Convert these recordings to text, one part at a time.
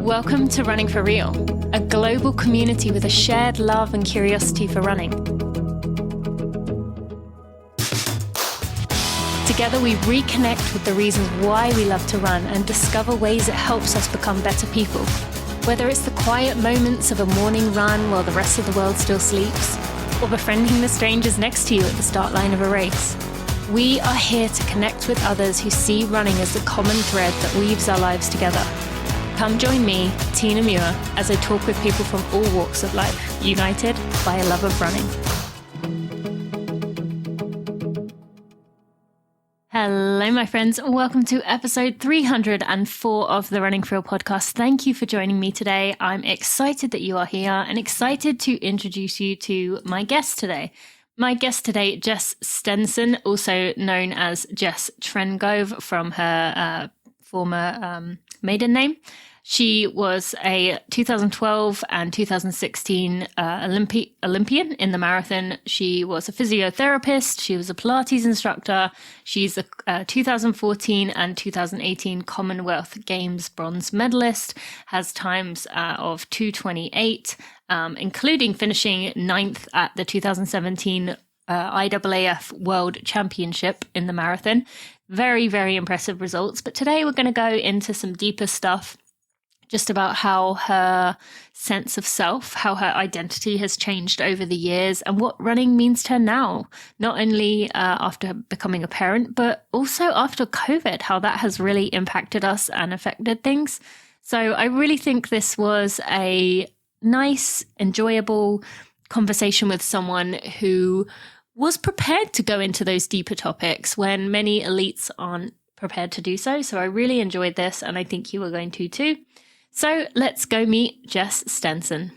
Welcome to Running for Real, a global community with a shared love and curiosity for running. Together we reconnect with the reasons why we love to run and discover ways it helps us become better people. Whether it's the quiet moments of a morning run while the rest of the world still sleeps, or befriending the strangers next to you at the start line of a race, we are here to connect with others who see running as the common thread that weaves our lives together. Come join me, Tina Muir, as I talk with people from all walks of life, united by a love of running. Hello, my friends. Welcome to episode 304 of the Running for Real podcast. Thank you for joining me today. I'm excited that you are here and excited to introduce you to my guest today. My guest today, Jess Stenson, also known as Jess Trengove from her former maiden name. She was a 2012 and 2016 Olympian in the marathon. She was a physiotherapist. She was a Pilates instructor. She's a 2014 and 2018 Commonwealth Games bronze medalist, has times of 2:28, including finishing 9th at the 2017 IAAF World Championship in the marathon. Very, very impressive results. But today we're going to go into some deeper stuff, just about how her sense of self, how her identity has changed over the years and what running means to her now, not only after becoming a parent, but also after COVID, how that has really impacted us and affected things. So I really think this was a nice, enjoyable conversation with someone who was prepared to go into those deeper topics when many elites aren't prepared to do so. So I really enjoyed this, and I think you are going to too. So let's go meet Jess Stenson.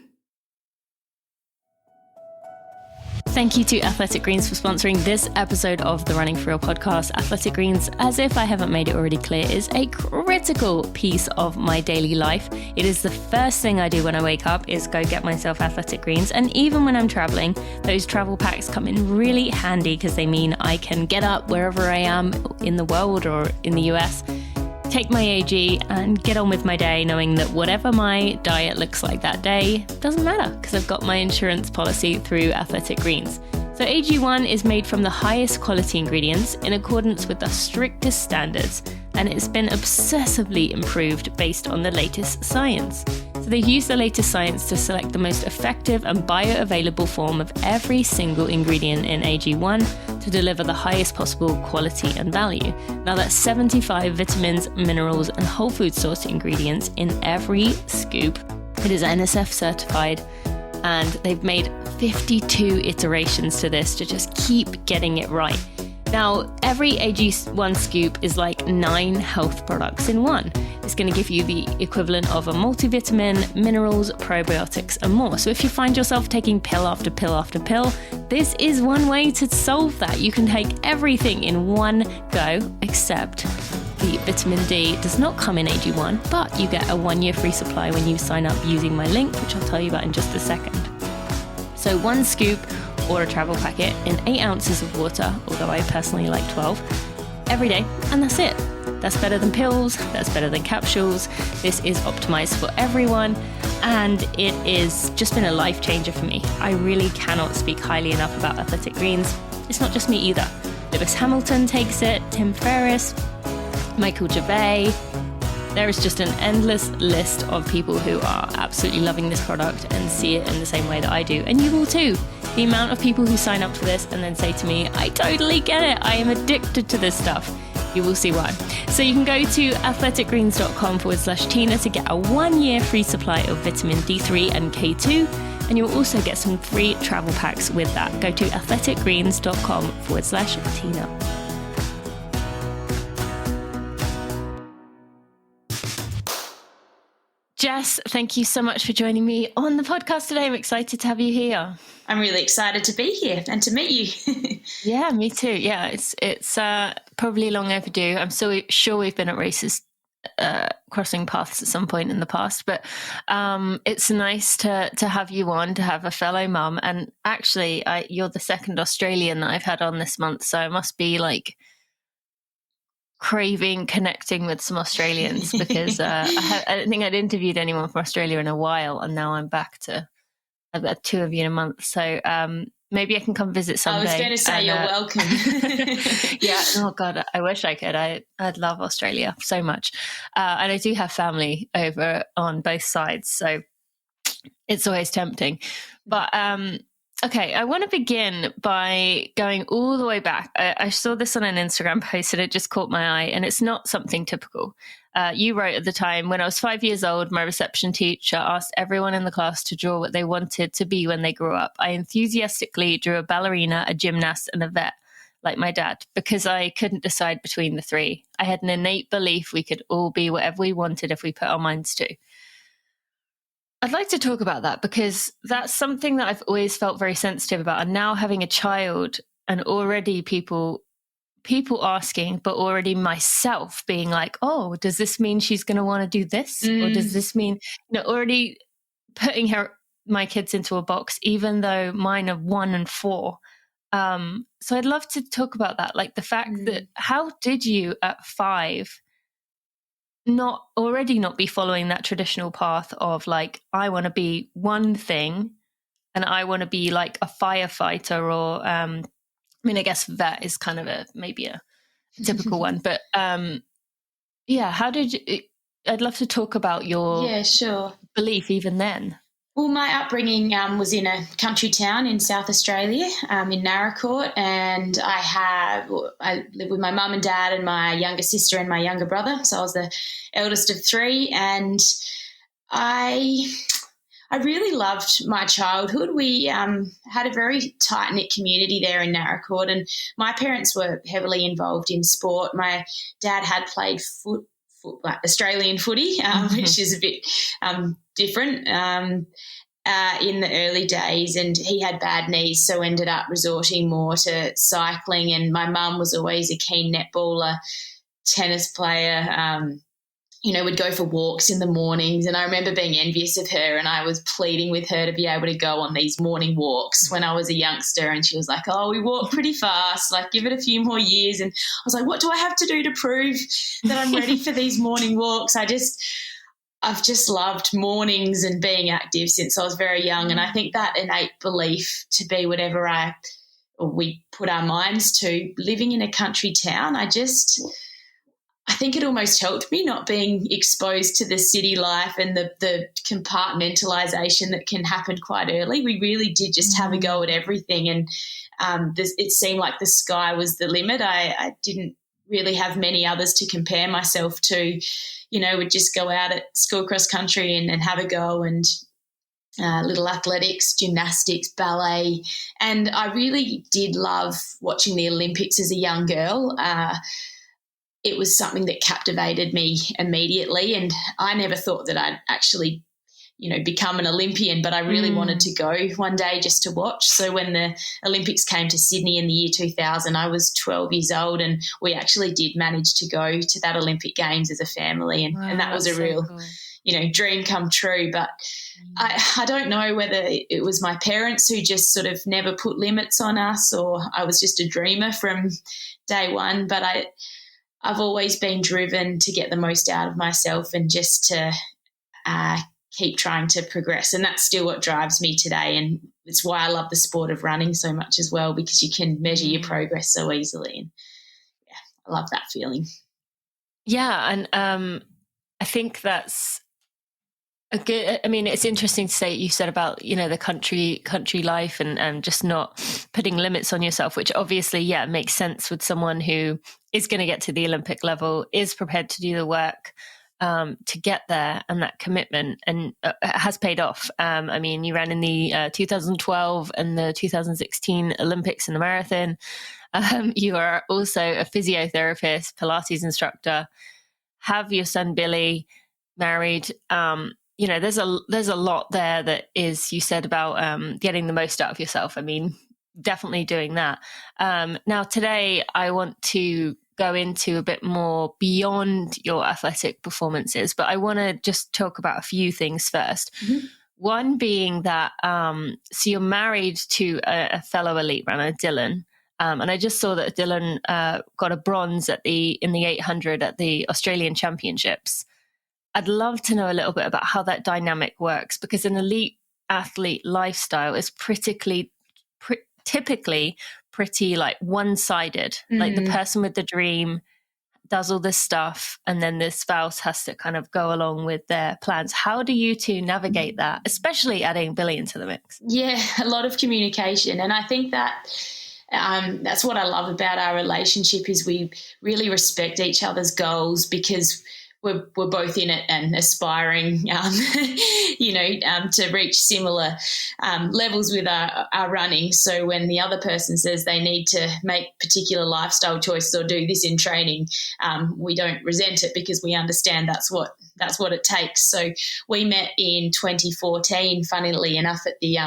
Thank you to Athletic Greens for sponsoring this episode of the Running for Real podcast. Athletic Greens, as if I haven't made it already clear, is a critical piece of my daily life. It is the first thing I do when I wake up is go get myself Athletic Greens. And even when I'm traveling, those travel packs come in really handy because they mean I can get up wherever I am in the world or in the US, take my AG and get on with my day knowing that whatever my diet looks like that day doesn't matter because I've got my insurance policy through Athletic Greens. So AG1 is made from the highest quality ingredients in accordance with the strictest standards, and it's been obsessively improved based on the latest science. So they've used the latest science to select the most effective and bioavailable form of every single ingredient in AG1 to deliver the highest possible quality and value. Now that's 75 vitamins, minerals, and whole food source ingredients in every scoop. It is NSF certified, and they've made 52 iterations to this to just keep getting it right. Now, every AG1 scoop is like 9 health products in one. It's going to give you the equivalent of a multivitamin, minerals, probiotics, and more. So if you find yourself taking pill after pill after pill, this is one way to solve that. You can take everything in one go, except the vitamin D does not come in AG1, but you get a 1-year free supply when you sign up using my link, which I'll tell you about in just a second. So 1 scoop or a travel packet in 8 ounces of water, although I personally like 12, every day, and that's it. That's better than pills, that's better than capsules. This is optimized for everyone, and it is just been a life changer for me. I really cannot speak highly enough about Athletic Greens. It's not just me either. Lewis Hamilton takes it, Tim Ferriss, Michael Gervais. There is just an endless list of people who are absolutely loving this product and see it in the same way that I do. And you will too. The amount of people who sign up for this and then say to me, I totally get it. I am addicted to this stuff. You will see why. So you can go to athleticgreens.com/Tina to get a 1-year free supply of vitamin D3 and K2. And you'll also get some free travel packs with that. Go to athleticgreens.com/Tina. Jess, thank you so much for joining me on the podcast today. I'm excited to have you here. I'm really excited to be here and to meet you. Yeah, me too. Yeah, it's probably long overdue. I'm so sure we've been at races crossing paths at some point in the past, but it's nice to have you on, to have a fellow mum. And actually, you're the second Australian that I've had on this month, so it must be like craving connecting with some Australians because I don't think I'd interviewed anyone from Australia in a while, and now I'm back to I've got 2 of you in a month. So maybe I can come visit someday. I was going to say you're welcome. Yeah. Oh God, I wish I could. I'd love Australia so much, and I do have family over on both sides, so it's always tempting. But okay, I want to begin by going all the way back. I saw this on an Instagram post and it just caught my eye, and it's not something typical. You wrote at the time, when I was 5 years old, my reception teacher asked everyone in the class to draw what they wanted to be when they grew up. I enthusiastically drew a ballerina, a gymnast, and a vet, like my dad, because I couldn't decide between the three. I had an innate belief we could all be whatever we wanted if we put our minds to. I'd like to talk about that because that's something that I've always felt very sensitive about. And now having a child and already people asking, but already myself being like, oh, does this mean she's going to want to do this? Or does this mean, already putting my kids into a box, even though mine are 1 and 4. So I'd love to talk about that. Like the fact that how did you at 5 not be following that traditional path of like, I want to be one thing and I want to be like a firefighter or, I guess vet is kind of maybe a typical one, but how did you, I'd love to talk about your belief even then. Well, my upbringing was in a country town in South Australia, in Naracoorte, and I live with my mum and dad and my younger sister and my younger brother. So I was the eldest of 3, and I really loved my childhood. We had a very tight-knit community there in Naracoorte, and my parents were heavily involved in sport. My dad had played Australian footy, which is a bit different in the early days, and he had bad knees, so ended up resorting more to cycling. And my mum was always a keen netballer, tennis player, would go for walks in the mornings. And I remember being envious of her, and I was pleading with her to be able to go on these morning walks when I was a youngster. And she was like, oh, we walk pretty fast, like give it a few more years. And I was like, what do I have to do to prove that I'm ready for these morning walks? I've just loved mornings and being active since I was very young. And I think that innate belief to be whatever we put our minds to, living in a country town, I think it almost helped me not being exposed to the city life and the compartmentalisation that can happen quite early. We really did just have a go at everything, and it seemed like the sky was the limit. I didn't really have many others to compare myself to. Would just go out at school cross country and have a go, and little athletics, gymnastics, ballet. And I really did love watching the Olympics as a young girl. It was something that captivated me immediately, and I never thought that I'd actually, become an Olympian, but I really wanted to go one day just to watch. So when the Olympics came to Sydney in the year 2000, I was 12 years old, and we actually did manage to go to that Olympic Games as a family, and that was a real, cool, dream come true. But I don't know whether it was my parents who just sort of never put limits on us, or I was just a dreamer from day one, but I've always been driven to get the most out of myself and just to keep trying to progress. And that's still what drives me today. And it's why I love the sport of running so much as well, because you can measure your progress so easily. And I love that feeling. Yeah. And I think that's a good, it's interesting to say you said about, the country life and just not putting limits on yourself, which obviously, makes sense with someone who is going to get to the Olympic level, is prepared to do the work to get there, and that commitment, and it has paid off. You ran in the 2012 and the 2016 Olympics in the marathon. You are also a physiotherapist, Pilates instructor, have your son Billy, married. There's a lot there that is, you said about getting the most out of yourself. Definitely doing that. Now today I want to go into a bit more beyond your athletic performances, but I want to just talk about a few things first. Mm-hmm. One being that, so you're married to a fellow elite runner, Dylan. And I just saw that Dylan got a bronze in the 800 at the Australian Championships. I'd love to know a little bit about how that dynamic works, because an elite athlete lifestyle is typically pretty like one-sided. Like the person with the dream does all this stuff, and then the spouse has to kind of go along with their plans. How do you two navigate that, especially adding Billy into the mix? Yeah, a lot of communication. And I think that that's what I love about our relationship, is we really respect each other's goals, because we're both in it and aspiring, to reach similar levels with our running. So when the other person says they need to make particular lifestyle choices or do this in training, we don't resent it, because we understand that's what it takes. So we met in 2014, funnily enough, at the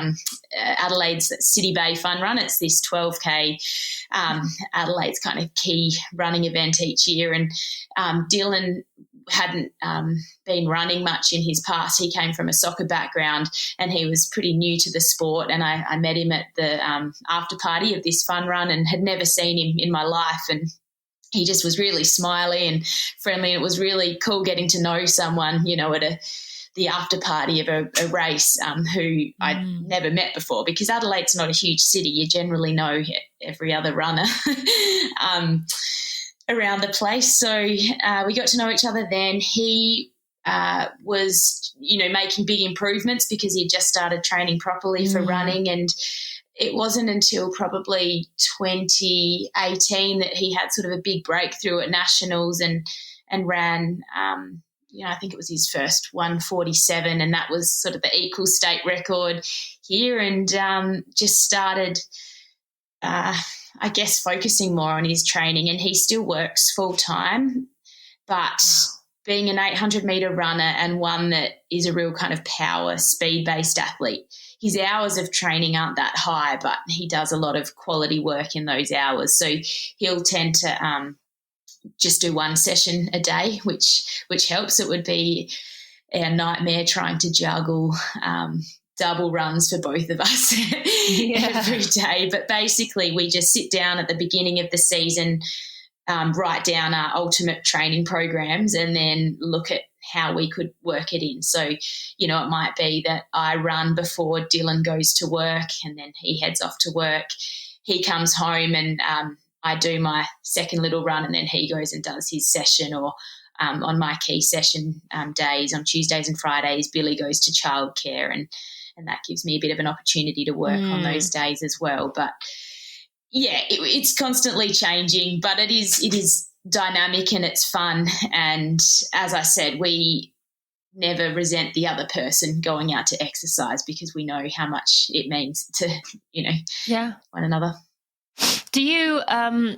Adelaide's City Bay Fun Run. It's this 12K Adelaide's kind of key running event each year. And Dylan hadn't been running much in his past. He came from a soccer background and he was pretty new to the sport. And I met him at the after party of this fun run and had never seen him in my life. And he just was really smiley and friendly. And it was really cool getting to know someone, at the after party of a race who I'd never met before, because Adelaide's not a huge city. You generally know every other runner around the place. So we got to know each other then. He was, making big improvements because he had just started training properly for running. And it wasn't until probably 2018 that he had sort of a big breakthrough at nationals and ran, I think it was his first 1:47, and that was sort of the equal state record here, and just started focusing more on his training. And he still works full time, but being an 800-metre runner and one that is a real kind of power, speed-based athlete, his hours of training aren't that high, but he does a lot of quality work in those hours. So he'll tend to just do one session a day, which helps. It would be a nightmare trying to juggle double runs for both of us every day. But basically we just sit down at the beginning of the season, write down our ultimate training programs, and then look at how we could work it in. So, it might be that I run before Dylan goes to work, and then he heads off to work. He comes home and I do my second little run, and then he goes and does his session. Or on my key session days, on Tuesdays and Fridays, Billy goes to childcare, and that gives me a bit of an opportunity to work on those days as well. But yeah, it's constantly changing, but it is dynamic and it's fun. And as I said, we never resent the other person going out to exercise, because we know how much it means to, one another. Do you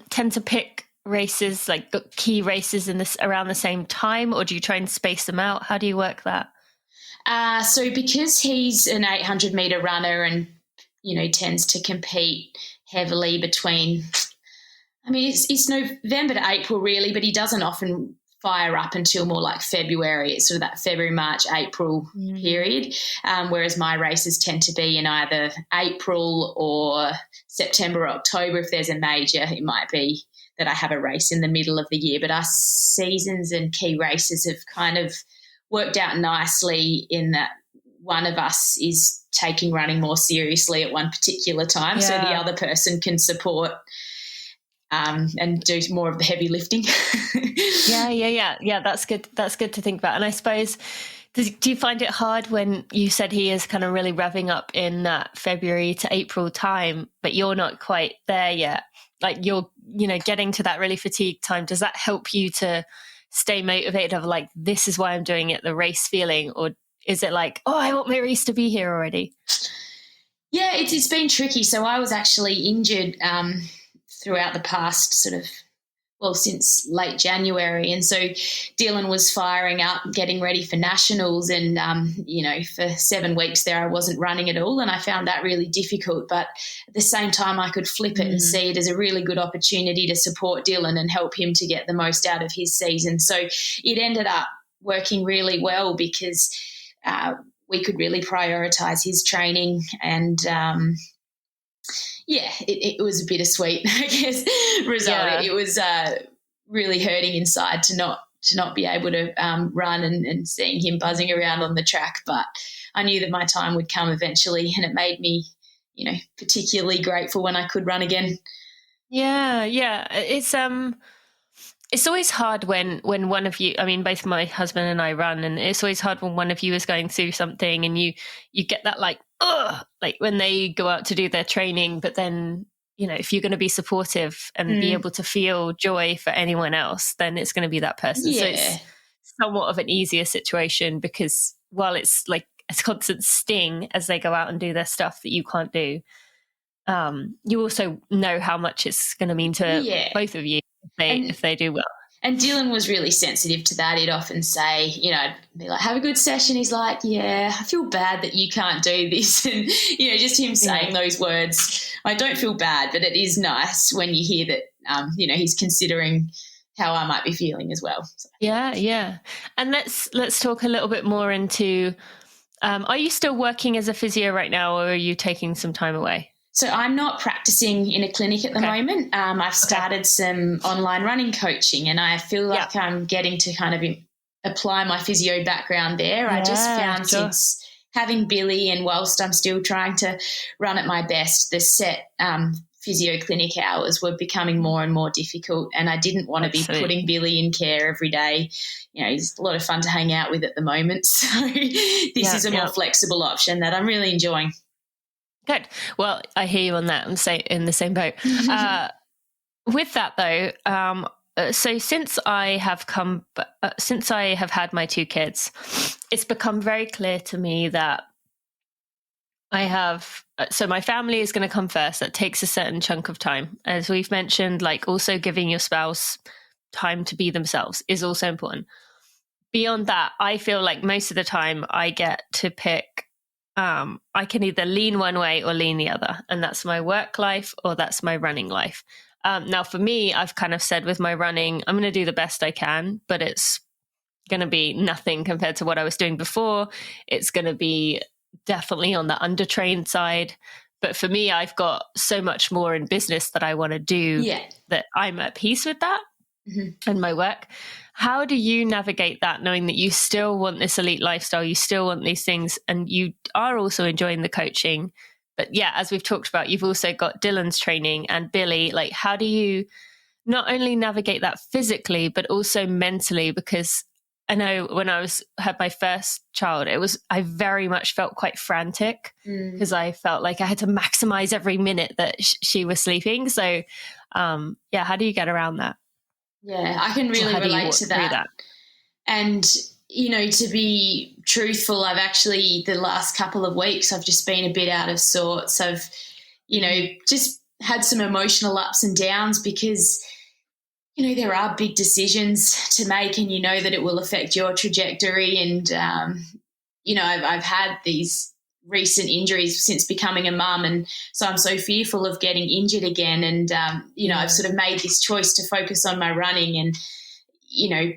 tend to pick races, like key races around the same time, or do you try and space them out? How do you work that? So because he's an 800-metre runner and, tends to compete heavily between, it's November to April really, but he doesn't often fire up until more like February. It's sort of that February, March, April period, whereas my races tend to be in either April or September or October. If there's a major, it might be that I have a race in the middle of the year. But our seasons and key races have kind of worked out nicely in that one of us is taking running more seriously at one particular time, so the other person can support and do more of the heavy lifting. Yeah. That's good. That's good to think about. And I suppose, do you find it hard when you said he is kind of really revving up in that February to April time, but you're not quite there yet? Like you're, getting to that really fatigued time. Does that help you to stay motivated of like, this is why I'm doing it, the race feeling? Or is it like, oh, I want my race to be here already? Yeah, it's been tricky. So I was actually injured throughout the past since late January. And so Dylan was firing up, getting ready for nationals. And, for 7 weeks there, I wasn't running at all. And I found that really difficult. But at the same time, I could flip it and see it as a really good opportunity to support Dylan and help him to get the most out of his season. So it ended up working really well, because we could really prioritise his training and Yeah, it was a bittersweet, I guess, result. Yeah. It was really hurting inside to not be able to run and seeing him buzzing around on the track. But I knew that my time would come eventually, and it made me, particularly grateful when I could run again. Yeah. It's always hard when one of you, I mean, both my husband and I run, and it's always hard when one of you is going through something and you get that like when they go out to do their training, but then, if you're going to be supportive and be able to feel joy for anyone else, then it's going to be that person. Yeah. So it's somewhat of an easier situation, because while it's like a constant sting as they go out and do their stuff that you can't do, you also know how much it's going to mean to both of you if they do well. And Dylan was really sensitive to that. He'd often say, be like, have a good session. He's like, yeah, I feel bad that you can't do this. And, just him saying those words, I don't feel bad, but it is nice when you hear that, he's considering how I might be feeling as well. So. Yeah. And let's talk a little bit more into, are you still working as a physio right now, or are you taking some time away? So I'm not practicing in a clinic at the moment. I've started some online running coaching, and I feel like I'm getting to kind of apply my physio background there. Yeah, I just found since having Billy, and whilst I'm still trying to run at my best, the set physio clinic hours were becoming more and more difficult, and I didn't want to be putting Billy in care every day. He's a lot of fun to hang out with at the moment. So this is a more flexible option that I'm really enjoying. Good. Well, I hear you on that. I'm in the same boat. With that though, so since I have had my two kids, it's become very clear to me that so my family is going to come first. That takes a certain chunk of time. As we've mentioned, like also giving your spouse time to be themselves is also important. Beyond that, I feel like most of the time I get to pick, I can either lean one way or lean the other, and that's my work life or that's my running life. Now for me, I've kind of said with my running, I'm going to do the best I can, but it's going to be nothing compared to what I was doing before. It's going to be definitely on the undertrained side. But for me, I've got so much more in business that I want to do that I'm at peace with that and my work. How do you navigate that, knowing that you still want this elite lifestyle, you still want these things, and you are also enjoying the coaching? But yeah, as we've talked about, you've also got Dylan's training and Billy. Like, how do you not only navigate that physically, but also mentally? Because I know when I had my first child, I very much felt quite frantic because I felt like I had to maximize every minute that she was sleeping. So how do you get around that? Yeah, I can really relate to that. And, to be truthful, I've actually, the last couple of weeks, I've just been a bit out of sorts. I've, just had some emotional ups and downs because, there are big decisions to make, and that it will affect your trajectory. And, I've had these recent injuries since becoming a mum, and so I'm so fearful of getting injured again. And I've sort of made this choice to focus on my running, and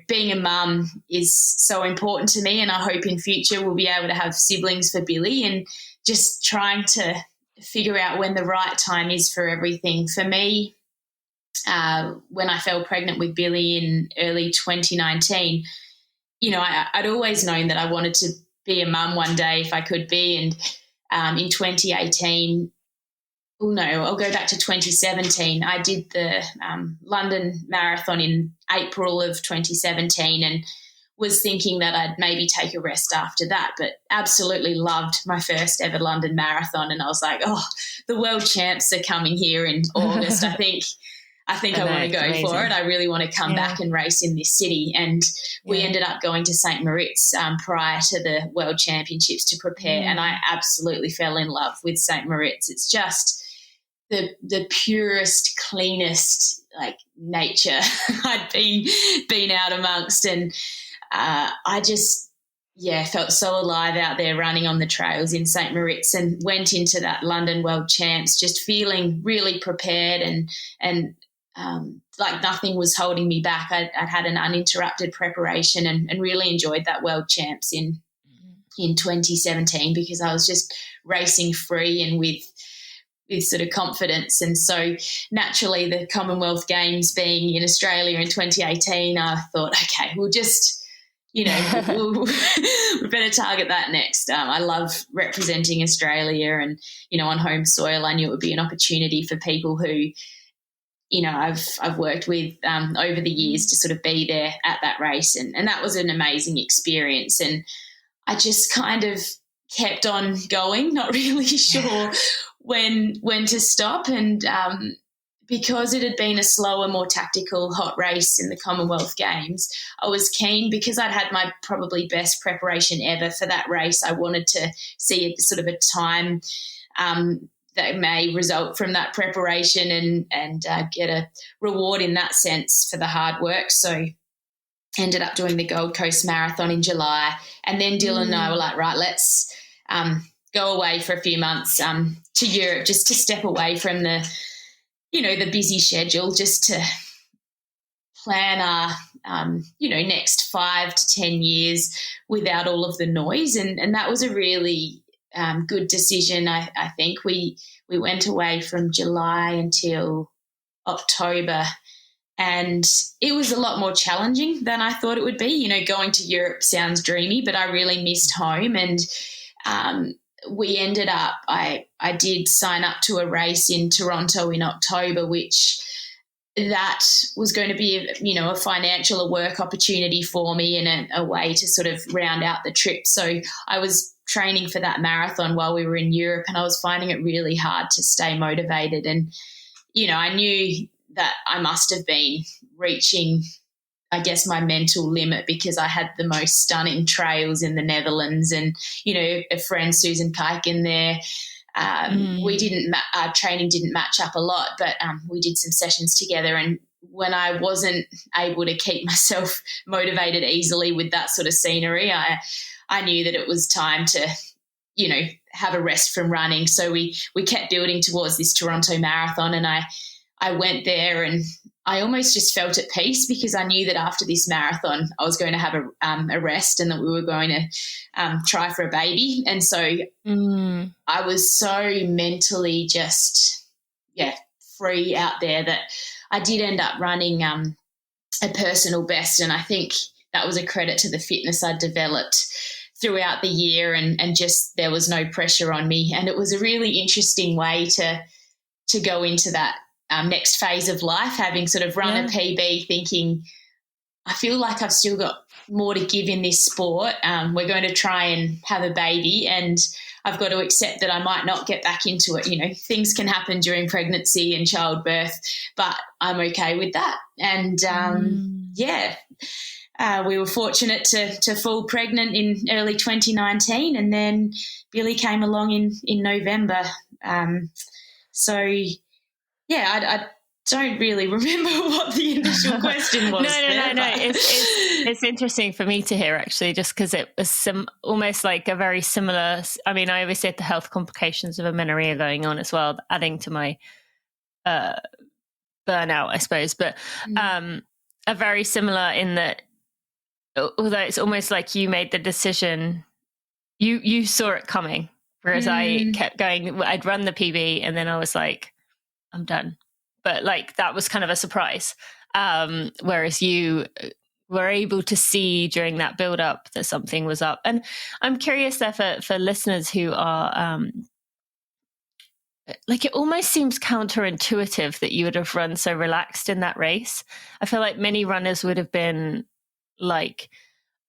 being a mum is so important to me, and I hope in future we'll be able to have siblings for Billy, and just trying to figure out when the right time is for everything. For me, when I fell pregnant with Billy in early 2019, I'd always known that I wanted to be a mum one day if I could be. And in 2018, I'll go back to 2017. I did the London Marathon in April of 2017 and was thinking that I'd maybe take a rest after that, but absolutely loved my first ever London Marathon. And I was like, the world champs are coming here in August. I think I want to go for it. I really want to come back and race in this city. And we ended up going to St. Moritz prior to the World Championships to prepare. And I absolutely fell in love with St. Moritz. It's just the purest, cleanest, like, nature I'd been out amongst. And I just, felt so alive out there running on the trails in St. Moritz, and went into that London World Champs just feeling really prepared and like nothing was holding me back. I'd had an uninterrupted preparation and really enjoyed that World Champs in 2017 because I was just racing free and with sort of confidence. And so naturally the Commonwealth Games being in Australia in 2018, I thought, okay, we'll just, we better target that next. I love representing Australia and, on home soil. I knew it would be an opportunity for people who, I've worked with over the years to sort of be there at that race. And that was an amazing experience. And I just kind of kept on going, not really sure when to stop. And because it had been a slower, more tactical hot race in the Commonwealth Games, I was keen, because I'd had my probably best preparation ever for that race. I wanted to see sort of a time that may result from that preparation and get a reward in that sense for the hard work. So ended up doing the Gold Coast Marathon in July. And then Dylan and I were like, right, let's go away for a few months to Europe, just to step away from the busy schedule, just to plan our, next 5 to 10 years without all of the noise. And that was a really good decision. I think we went away from July until October, and it was a lot more challenging than I thought it would be. Going to Europe sounds dreamy, but I really missed home. And we ended up, I did sign up to a race in Toronto in October, which that was going to be, a financial, a work opportunity for me and a way to sort of round out the trip. So I was training for that marathon while we were in Europe, and I was finding it really hard to stay motivated. And, I knew that I must have been reaching, I guess, my mental limit, because I had the most stunning trails in the Netherlands and, a friend, Susan Kijken, there. Our training didn't match up a lot, but we did some sessions together. And when I wasn't able to keep myself motivated easily with that sort of scenery, I knew that it was time to, have a rest from running. So we kept building towards this Toronto Marathon, and I went there and I almost just felt at peace, because I knew that after this marathon I was going to have a rest, and that we were going to try for a baby. And so I was so mentally just, free out there that I did end up running a personal best. And I think that was a credit to the fitness I developed throughout the year, and just there was no pressure on me. And it was a really interesting way to go into that next phase of life, having sort of run a PB, thinking, I feel like I've still got more to give in this sport. We're going to try and have a baby, and I've got to accept that I might not get back into it. Things can happen during pregnancy and childbirth, but I'm okay with that. And we were fortunate to fall pregnant in early 2019, and then Billy came along in November. I don't really remember what the initial question was. No. It's interesting for me to hear, actually, just because it was almost like a very similar. I mean, I obviously had the health complications of amenorrhea going on as well, adding to my burnout, I suppose. But a very similar in that, although it's almost like you made the decision, you saw it coming, whereas I kept going. I'd run the PB, and then I was like, I'm done. But like that was kind of a surprise. Whereas you were able to see during that build up that something was up. And I'm curious there for listeners who are like, it almost seems counterintuitive that you would have run so relaxed in that race. I feel like many runners would have been like,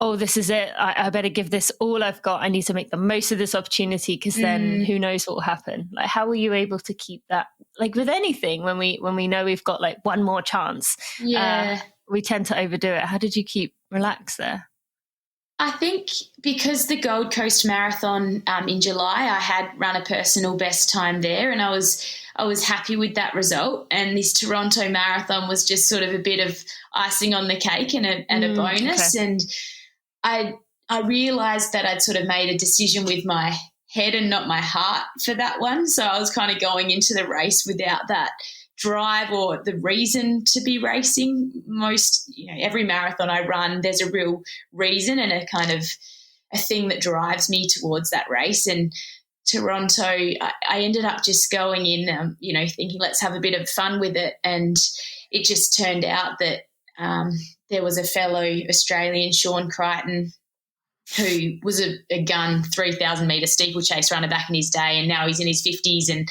oh, this is it. I better give this all I've got. I need to make the most of this opportunity, because then who knows what will happen. Like, how were you able to keep that, like with anything, when we know we've got like one more chance, we tend to overdo it. How did you keep relaxed there? I think because the Gold Coast Marathon in July, I had run a personal best time there, and I was happy with that result. And this Toronto Marathon was just sort of a bit of icing on the cake and a bonus. Okay. And I realised that I'd sort of made a decision with my head and not my heart for that one. So I was kind of going into the race without that drive or the reason to be racing. Every marathon I run, there's a real reason and a kind of a thing that drives me towards that race. And Toronto, I ended up just going in, thinking let's have a bit of fun with it. And it just turned out that there was a fellow Australian, Sean Crichton, who was a gun 3,000 metre steeplechase runner back in his day, and now he's in his 50s and,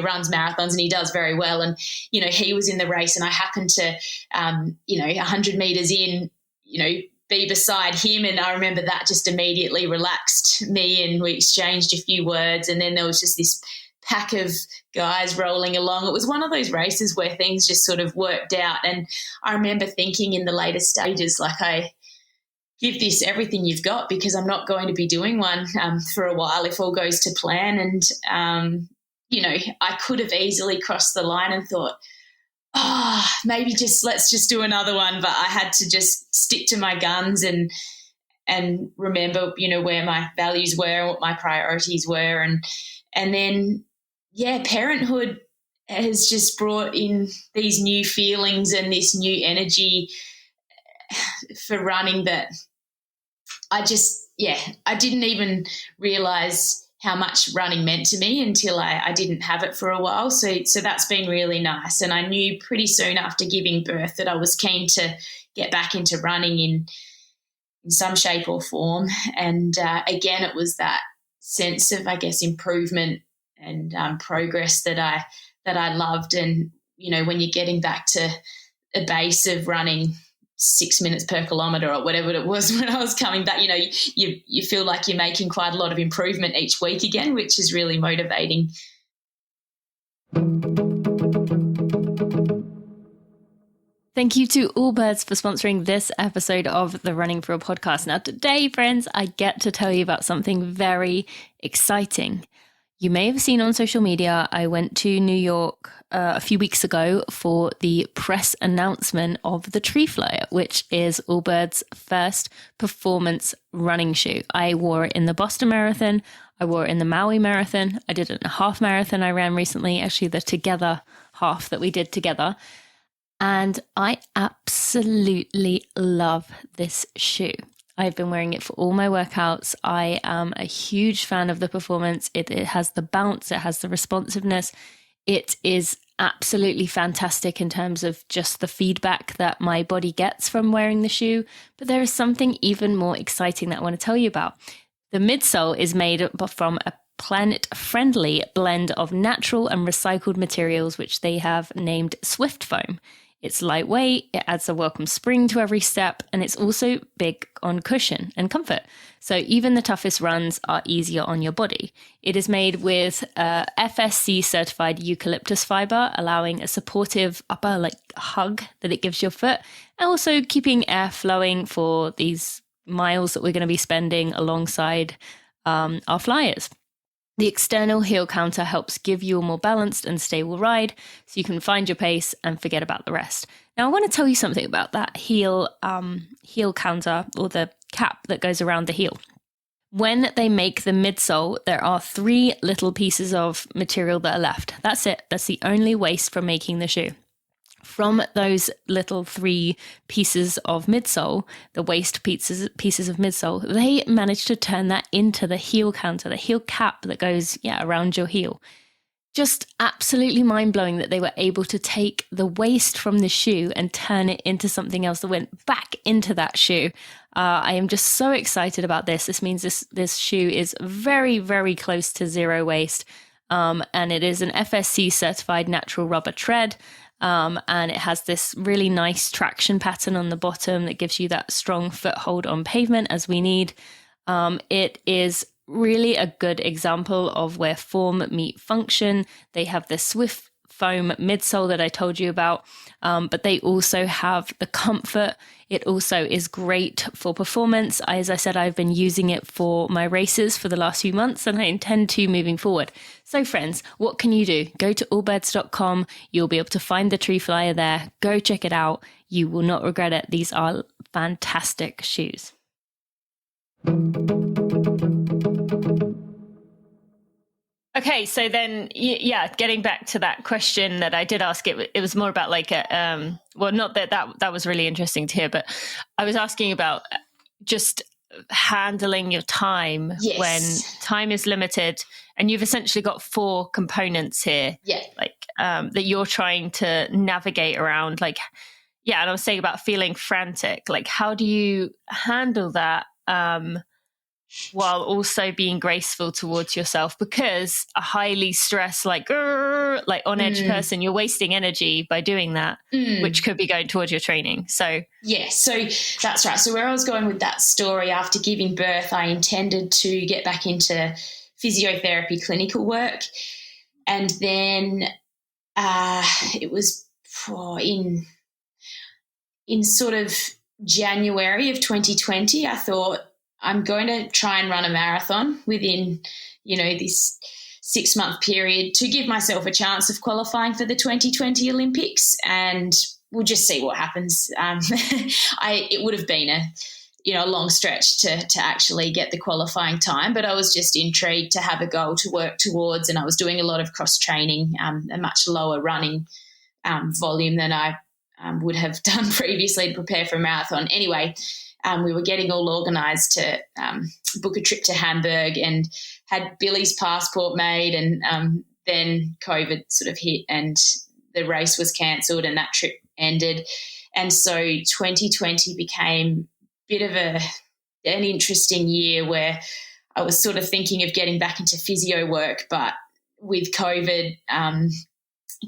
runs marathons, and he does very well. And, he was in the race, and I happened to, 100 metres in, be beside him. And I remember that just immediately relaxed me, and we exchanged a few words. And then there was just this pack of guys rolling along. It was one of those races where things just sort of worked out. And I remember thinking in the later stages, like, I give this everything you've got, because I'm not going to be doing one for a while if all goes to plan. And, I could have easily crossed the line and thought, maybe let's just do another one. But I had to just stick to my guns and remember, where my values were and what my priorities were. And then, parenthood has just brought in these new feelings and this new energy for running that I didn't even realize how much running meant to me until I didn't have it for a while. So that's been really nice. And I knew pretty soon after giving birth that I was keen to get back into running in some shape or form. And again, it was that sense of, I guess, improvement and progress that I loved. And, when you're getting back to a base of running 6 minutes per kilometre or whatever it was when I was coming back, you feel like you're making quite a lot of improvement each week again, which is really motivating. Thank you to Allbirds for sponsoring this episode of the Running for Real podcast. Now today, friends, I get to tell you about something very exciting. You may have seen on social media, I went to New York a few weeks ago for the press announcement of the Tree Flyer, which is Allbirds' first performance running shoe. I wore it in the Boston Marathon. I wore it in the Maui Marathon. I did it in a half marathon I ran recently, actually the together half that we did together. And I absolutely love this shoe. I've been wearing it for all my workouts. I am a huge fan of the performance. It has the bounce, it has the responsiveness. It is absolutely fantastic in terms of just the feedback that my body gets from wearing the shoe. But there is something even more exciting that I want to tell you about. The midsole is made from a planet-friendly blend of natural and recycled materials, which they have named Swift Foam. It's lightweight, it adds a welcome spring to every step, and it's also big on cushion and comfort. So even the toughest runs are easier on your body. It is made with FSC certified eucalyptus fiber, allowing a supportive upper hug that it gives your foot, and also keeping air flowing for these miles that we're going to be spending alongside our flyers. The external heel counter helps give you a more balanced and stable ride so you can find your pace and forget about the rest. Now, I want to tell you something about that heel counter, or the cap that goes around the heel. When they make the midsole, there are 3 little pieces of material that are left. That's it. That's the only waste from making the shoe. From those little 3 pieces of midsole, the waste pieces of midsole, they managed to turn that into the heel counter, the heel cap that goes around your heel. Just absolutely mind-blowing that they were able to take the waste from the shoe and turn it into something else that went back into that shoe. I am just so excited about this. This means this shoe is very, very close to zero waste, and it is an FSC certified natural rubber tread. And it has this really nice traction pattern on the bottom that gives you that strong foothold on pavement as we need. It is really a good example of where form meet function. They have the Swift Foam midsole that I told you about, but they also have the comfort. It also is great for performance. As I said, I've been using it for my races for the last few months, and I intend to moving forward. So friends, what can you do? Go to allbirds.com. You'll be able to find the Tree Flyer there. Go check it out. You will not regret it. These are fantastic shoes. Okay, so then, getting back to that question that I did ask, it was more about not that was really interesting to hear, but I was asking about just handling your time when time is limited and you've essentially got 4 components here, like that you're trying to navigate around. Like, yeah, and I was saying about feeling frantic. Like, how do you handle that while also being graceful towards yourself? Because a highly stressed, like on edge person, you're wasting energy by doing that, which could be going towards your training. So so that's right. So where I was going with that story, after giving birth, I intended to get back into physiotherapy clinical work, and then it was in sort of January of 2020, I thought, I'm going to try and run a marathon within, this 6-month period to give myself a chance of qualifying for the 2020 Olympics, and we'll just see what happens. It would have been a long stretch to actually get the qualifying time, but I was just intrigued to have a goal to work towards, and I was doing a lot of cross training, a much lower running volume than I would have done previously to prepare for a marathon. Anyway, we were getting all organised to book a trip to Hamburg, and had Billy's passport made, and then COVID sort of hit and the race was cancelled and that trip ended. And so 2020 became a bit of an interesting year where I was sort of thinking of getting back into physio work, but with COVID,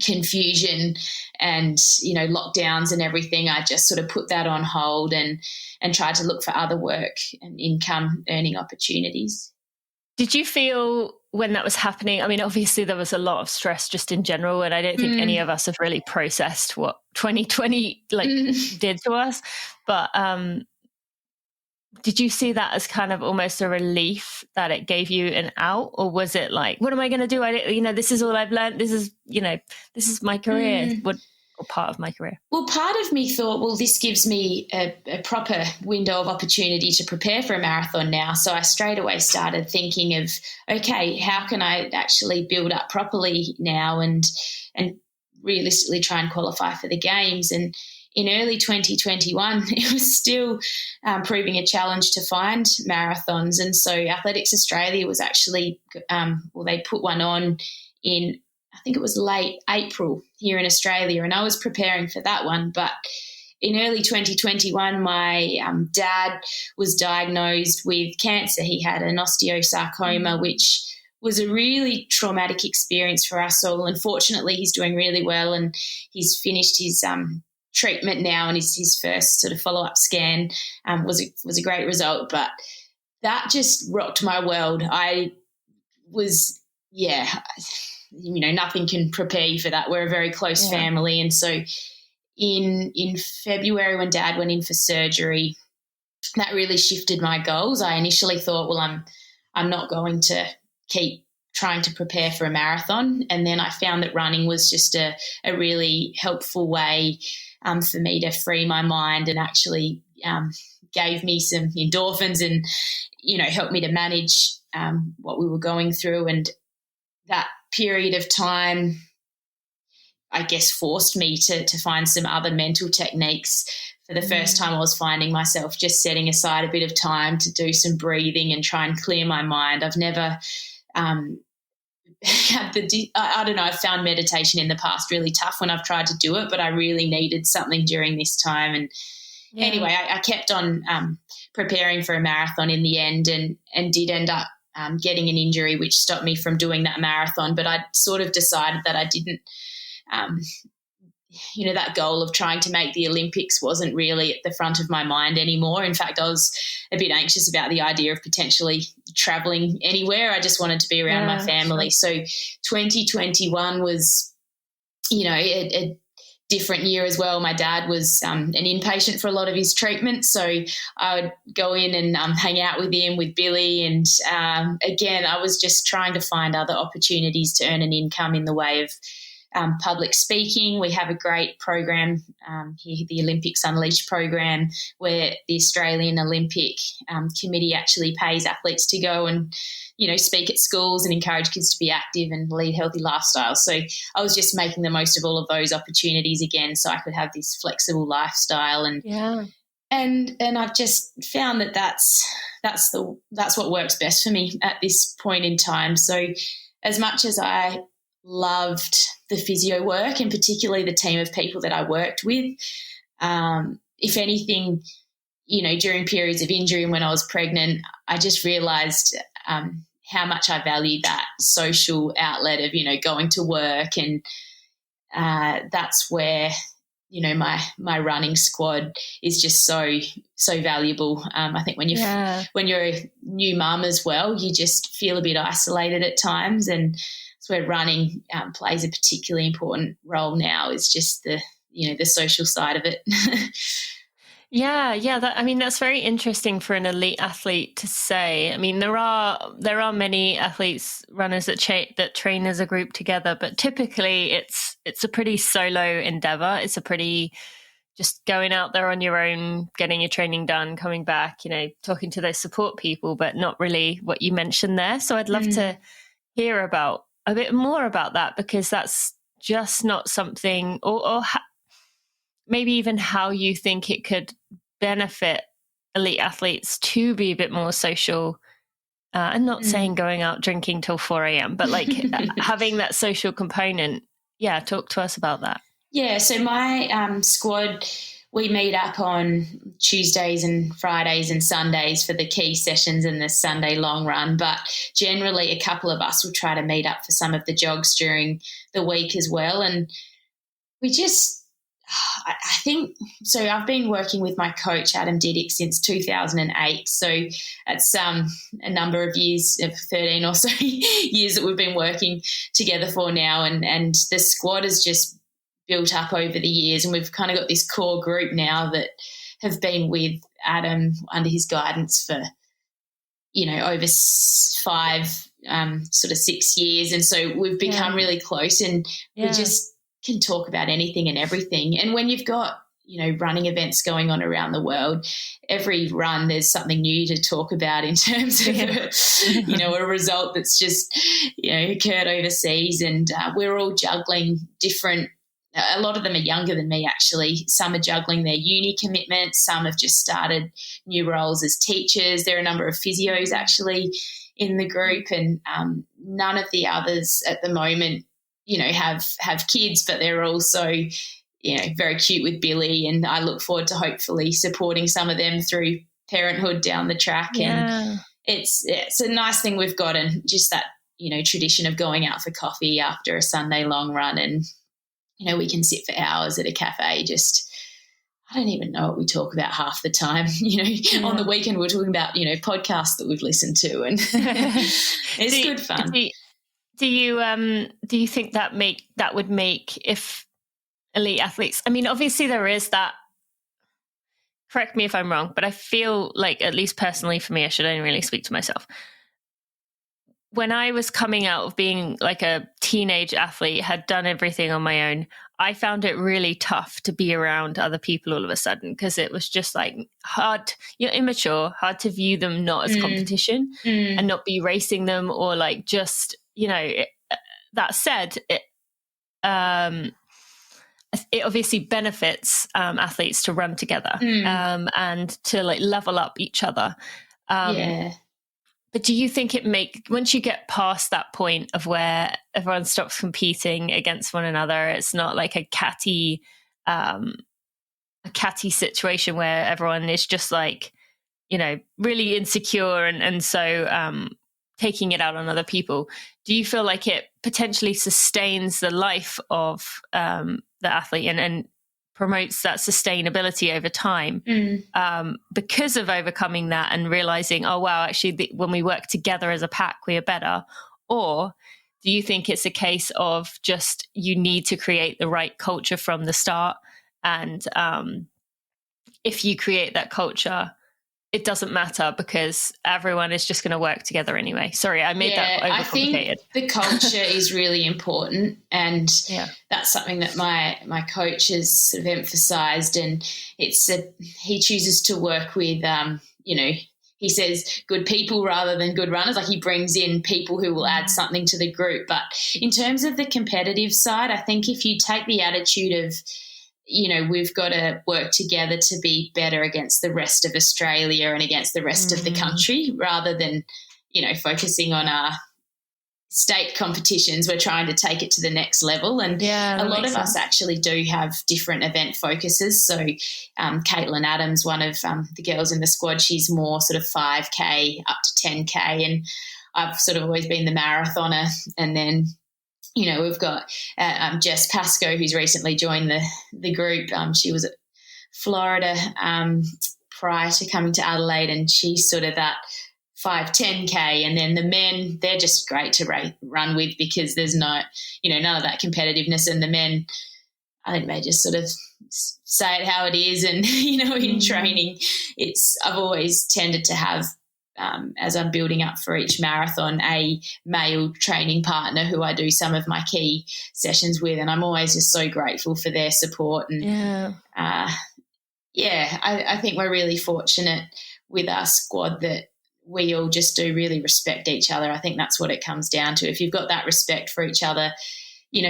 confusion and lockdowns and everything, I just sort of put that on hold and tried to look for other work and income earning opportunities. Did you feel when that was happening, I mean, obviously there was a lot of stress just in general, and I don't think any of us have really processed what 2020 did to us, but did you see that as kind of almost a relief that it gave you an out, or was it like, what am I going to do? This is all I've learned. This is my career, or part of my career. Well, part of me thought, well, this gives me a proper window of opportunity to prepare for a marathon now. So I straight away started thinking of, okay, how can I actually build up properly now and realistically try and qualify for the games? And in early 2021, it was still proving a challenge to find marathons. And so Athletics Australia was actually, they put one on in, I think it was late April here in Australia, and I was preparing for that one. But in early 2021, my dad was diagnosed with cancer. He had an osteosarcoma, which was a really traumatic experience for us all. Unfortunately, he's doing really well, and he's finished his treatment now, and his first sort of follow-up scan was a great result. But that just rocked my world. I was, nothing can prepare you for that. We're a very close family. And so in February, when Dad went in for surgery, that really shifted my goals. I initially thought, well, I'm not going to keep trying to prepare for a marathon. And then I found that running was just a really helpful way for me to free my mind, and actually gave me some endorphins and, helped me to manage what we were going through. And that period of time, I guess, forced me to find some other mental techniques. For the first time, I was finding myself just setting aside a bit of time to do some breathing and try and clear my mind. I've never I don't know, I've found meditation in the past really tough when I've tried to do it, but I really needed something during this time. And anyway, I kept on preparing for a marathon in the end, and did end up getting an injury which stopped me from doing that marathon. But I sort of decided that I didn't, that goal of trying to make the Olympics wasn't really at the front of my mind anymore. In fact, I was a bit anxious about the idea of potentially traveling anywhere. I just wanted to be around my family. Sure. So 2021 was, a different year as well. My dad was an inpatient for a lot of his treatment, so I would go in and hang out with him, with Billy, and again, I was just trying to find other opportunities to earn an income in the way of public speaking. We have a great program here, the Olympics Unleashed program, where the Australian Olympic Committee actually pays athletes to go and, speak at schools and encourage kids to be active and lead healthy lifestyles. So I was just making the most of all of those opportunities again, so I could have this flexible lifestyle. And I've just found that that's that's what works best for me at this point in time. So as much as I loved the physio work, and particularly the team of people that I worked with, if anything, during periods of injury and when I was pregnant, I just realised how much I value that social outlet of, going to work. And that's where, my running squad is just so valuable. I think when you're a new mum as well, you just feel a bit isolated at times, and it's where running plays a particularly important role now, is just the social side of it. Yeah. That's very interesting for an elite athlete to say. I mean, there are many athletes, runners that train as a group together, but typically it's a pretty solo endeavor. It's a pretty just going out there on your own, getting your training done, coming back, talking to those support people, but not really what you mentioned there. So I'd love to hear about a bit more about that, because that's just not something, maybe even how you think it could benefit elite athletes to be a bit more social. I'm not saying going out drinking till 4 a.m., but like having that social component. Yeah, talk to us about that. Yeah, so my squad, we meet up on Tuesdays and Fridays and Sundays for the key sessions and the Sunday long run, but generally a couple of us will try to meet up for some of the jogs during the week as well. And we just, I think, so I've been working with my coach, Adam Diddick, since 2008. So that's a number of years, 13 or so years that we've been working together for now. And the squad has just built up over the years, and we've kind of got this core group now that have been with Adam under his guidance for, over 6 years. And so we've become really close, and we just can talk about anything and everything. And when you've got, running events going on around the world, every run there's something new to talk about in terms of, a result that's just, occurred overseas. And we're all juggling different, a lot of them are younger than me, actually. Some are juggling their uni commitments. Some have just started new roles as teachers. There are a number of physios actually in the group, and none of the others at the moment have kids, but they're also, very cute with Billy, and I look forward to hopefully supporting some of them through parenthood down the track. Yeah. And it's a nice thing we've got, and just that, tradition of going out for coffee after a Sunday long run, and, we can sit for hours at a cafe. Just, I don't even know what we talk about half the time. On the weekend we're talking about, podcasts that we've listened to, and it's good fun. Do you think that would make, if elite athletes, I mean, obviously there is that, correct me if I'm wrong, but I feel like, at least personally for me, I should only really speak to myself. When I was coming out of being like a teenage athlete, had done everything on my own, I found it really tough to be around other people all of a sudden, because it was just like hard, immature, hard to view them not as competition and not be racing them, or like just, that said, it obviously benefits athletes to run together and to like level up each other. But do you think once you get past that point of where everyone stops competing against one another, it's not like a catty situation where everyone is just like, really insecure and so taking it out on other people? Do you feel like it potentially sustains the life of the athlete and promotes that sustainability over time because of overcoming that and realizing, oh, wow, actually, when we work together as a pack, we are better? Or do you think it's a case of just you need to create the right culture from the start? And if you create that culture, it doesn't matter because everyone is just going to work together anyway. Sorry, I made that overcomplicated. I think the culture is really important, and that's something that my coach has sort of emphasised. And he chooses to work with, he says good people rather than good runners. Like, he brings in people who will add something to the group. But in terms of the competitive side, I think if you take the attitude of, we've got to work together to be better against the rest of Australia and against the rest of the country, rather than, focusing on our state competitions. We're trying to take it to the next level. And a lot of us actually do have different event focuses. So Caitlin Adams, one of the girls in the squad, she's more sort of 5K up to 10K. And I've sort of always been the marathoner. And then, we've got Jess Pascoe, who's recently joined the group. She was at Florida prior to coming to Adelaide, and she's sort of that 5-10K. And then the men, they're just great to run with, because there's none of that competitiveness. And the men, I think they just sort of say it how it is. And, in training, I've always tended to have, as I'm building up for each marathon, a male training partner who I do some of my key sessions with. And I'm always just so grateful for their support. And I think we're really fortunate with our squad that we all just do really respect each other. I think that's what it comes down to. If you've got that respect for each other,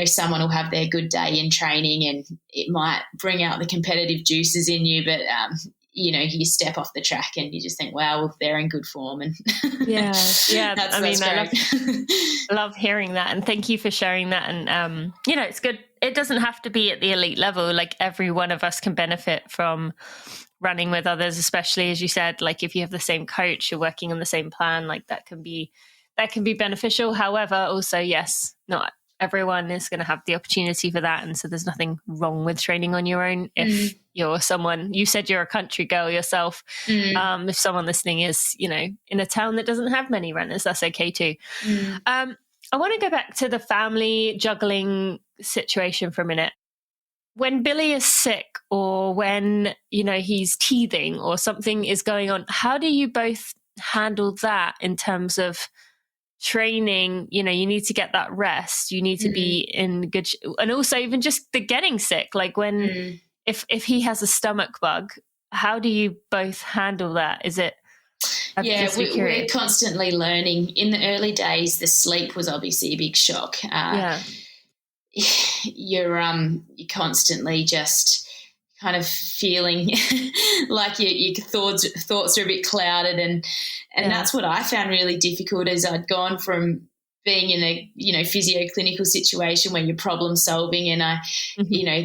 someone will have their good day in training and it might bring out the competitive juices in you, but you step off the track and you just think, wow, they're in good form. And I love hearing that. And thank you for sharing that. And, it's good. It doesn't have to be at the elite level. Like, every one of us can benefit from running with others, especially, as you said, like if you have the same coach, you're working on the same plan, like that can be beneficial. However, also, yes, not everyone is going to have the opportunity for that. And so there's nothing wrong with training on your own. If you're someone, you said you're a country girl yourself. If someone listening is, in a town that doesn't have many runners, that's okay too. I want to go back to the family juggling situation for a minute. When Billy is sick, or when, he's teething or something is going on, how do you both handle that in terms of training? You need to get that rest. You need to be in good and also even just the getting sick, like when if he has a stomach bug, how do you both handle that? Is it we're constantly learning. In the early days, the sleep was obviously a big shock. You're constantly just kind of feeling like your thoughts are a bit clouded, and that's what I found really difficult. As I'd gone from being in a physio-clinical situation where you're problem solving, and I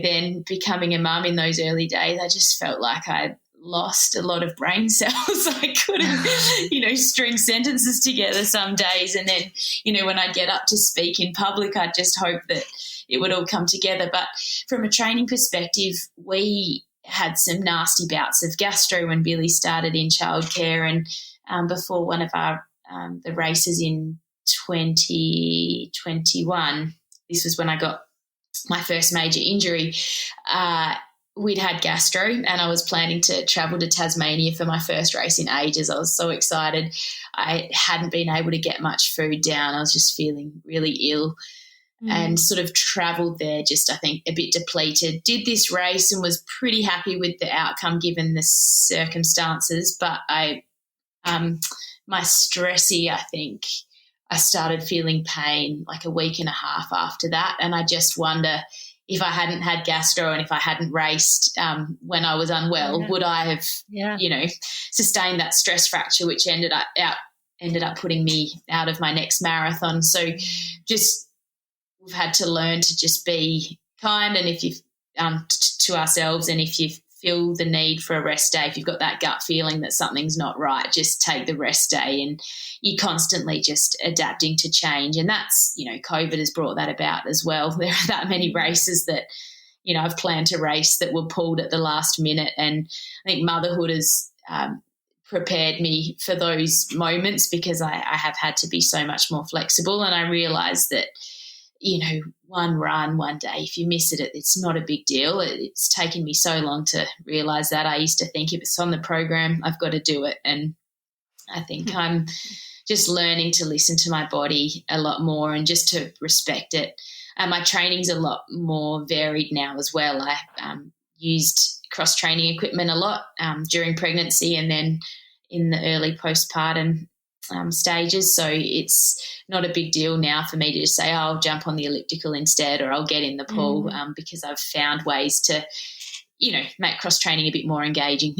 then becoming a mum in those early days, I just felt like I'd lost a lot of brain cells. I couldn't string sentences together some days, and then when I get up to speak in public, I just hope that it would all come together. But from a training perspective, we had some nasty bouts of gastro when Billy started in childcare, and before one of our the races in 2021, this was when I got my first major injury. We'd had gastro, and I was planning to travel to Tasmania for my first race in ages. I was so excited. I hadn't been able to get much food down. I was just feeling really ill. And sort of travelled there just, I think, a bit depleted. Did this race and was pretty happy with the outcome given the circumstances. But my stressy, I think, I started feeling pain like a week and a half after that. And I just wonder, if I hadn't had gastro and if I hadn't raced when I was unwell, would I have, sustained that stress fracture, which ended up putting me out of my next marathon. So we've had to learn to just be kind, and if you to ourselves, and if you feel the need for a rest day, if you've got that gut feeling that something's not right, just take the rest day. And you're constantly just adapting to change, and that's COVID has brought that about as well. There are that many races that I've planned to race that were pulled at the last minute, and I think motherhood has prepared me for those moments, because I have had to be so much more flexible. And I realised that one run one day, if you miss it, it's not a big deal. It's taken me so long to realise that. I used to think if it's on the program, I've got to do it. And I think I'm just learning to listen to my body a lot more and just to respect it. My training's a lot more varied now as well. I used cross-training equipment a lot during pregnancy and then in the early postpartum stages. So it's not a big deal now for me to just say, I'll jump on the elliptical instead, or I'll get in the pool, because I've found ways to make cross training a bit more engaging.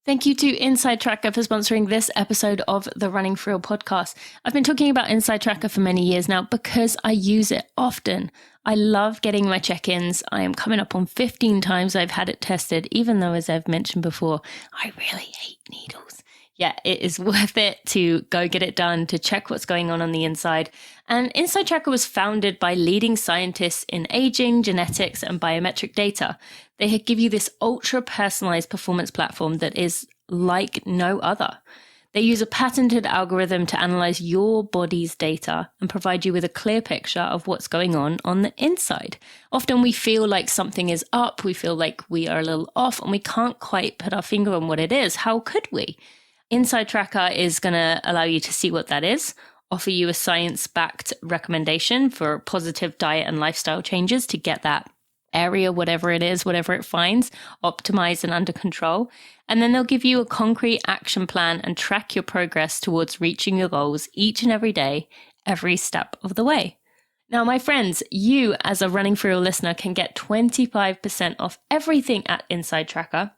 Thank you to InsideTracker for sponsoring this episode of the Running for Real podcast. I've been talking about InsideTracker for many years now because I use it often. I love getting my check-ins. I am coming up on 15 times I've had it tested, even though, as I've mentioned before, I really hate needles. Yeah, it is worth it to go get it done, to check what's going on the inside. And InsideTracker was founded by leading scientists in aging, genetics, and biometric data. They give you this ultra-personalized performance platform that is like no other. They use a patented algorithm to analyze your body's data and provide you with a clear picture of what's going on the inside. Often we feel like something is up, we feel like we are a little off, and we can't quite put our finger on what it is. How could we? InsideTracker is going to allow you to see what that is, offer you a science-backed recommendation for positive diet and lifestyle changes to get that area, whatever it is, whatever it finds, optimized and under control. And then they'll give you a concrete action plan and track your progress towards reaching your goals each and every day, every step of the way. Now, my friends, you as a Running for Real listener can get 25% off everything at InsideTracker.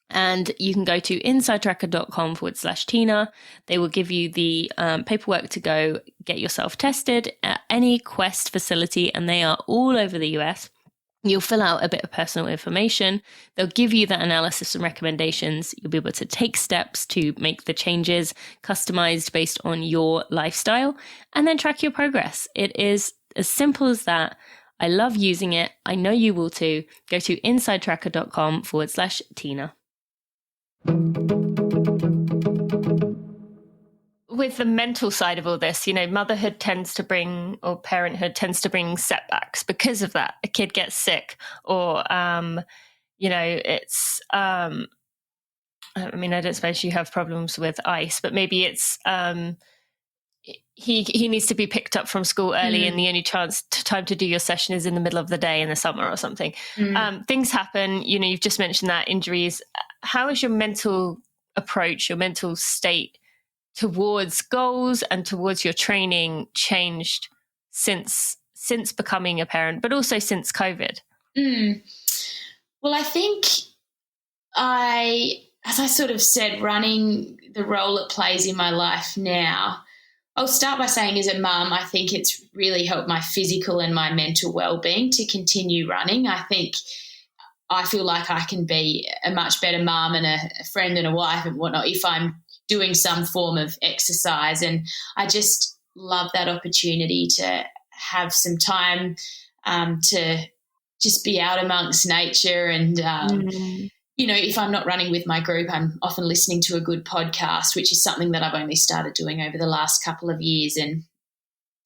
And you can go to InsideTracker.com/Tina. They will give you the paperwork to go get yourself tested at any Quest facility, and they are all over the US. You'll fill out a bit of personal information. They'll give you that analysis and recommendations. You'll be able to take steps to make the changes customized based on your lifestyle and then track your progress. It is as simple as that. I love using it. I know you will too. Go to InsideTracker.com/Tina. With the mental side of all this, motherhood tends to bring, or parenthood tends to bring setbacks because of that. A kid gets sick or, it's, I don't suppose you have problems with ice, but maybe it's, he needs to be picked up from school early and the only time to do your session is in the middle of the day in the summer or something. Things happen, you've just mentioned that, injuries. How is your mental approach, your mental state towards goals and towards your training changed since becoming a parent, but also since COVID? Well, I think as I sort of said, running, the role it plays in my life now, I'll start by saying as a mum, I think it's really helped my physical and my mental well-being to continue running. I think I feel like I can be a much better mum and a friend and a wife and whatnot if I'm doing some form of exercise. And I just love that opportunity to have some time to just be out amongst nature. And, if I'm not running with my group, I'm often listening to a good podcast, which is something that I've only started doing over the last couple of years. And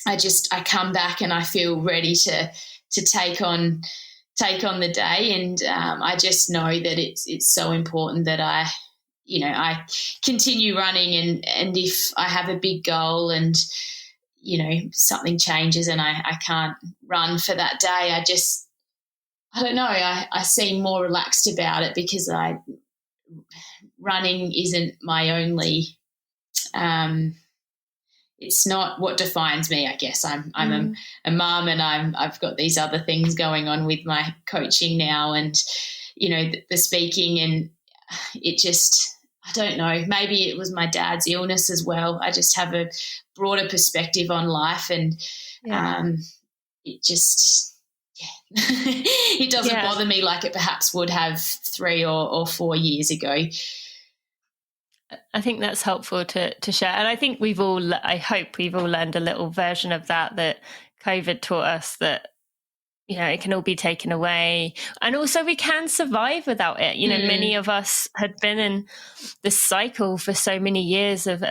I come back and I feel ready to take on the day. And I just know that it's so important that I continue running, and if I have a big goal and, something changes and I can't run for that day, I don't know, I seem more relaxed about it because running isn't my only, it's not what defines me, I guess. I'm a mum and I've got these other things going on with my coaching now and, the speaking, and it just, I don't know, maybe it was my dad's illness as well. I just have a broader perspective on life and it just, it doesn't bother me like it perhaps would have 3 or 4 years ago. I think that's helpful to share. And I think I hope we've all learned a little version of that COVID taught us, that it can all be taken away. And also we can survive without it. Many of us had been in this cycle for so many years of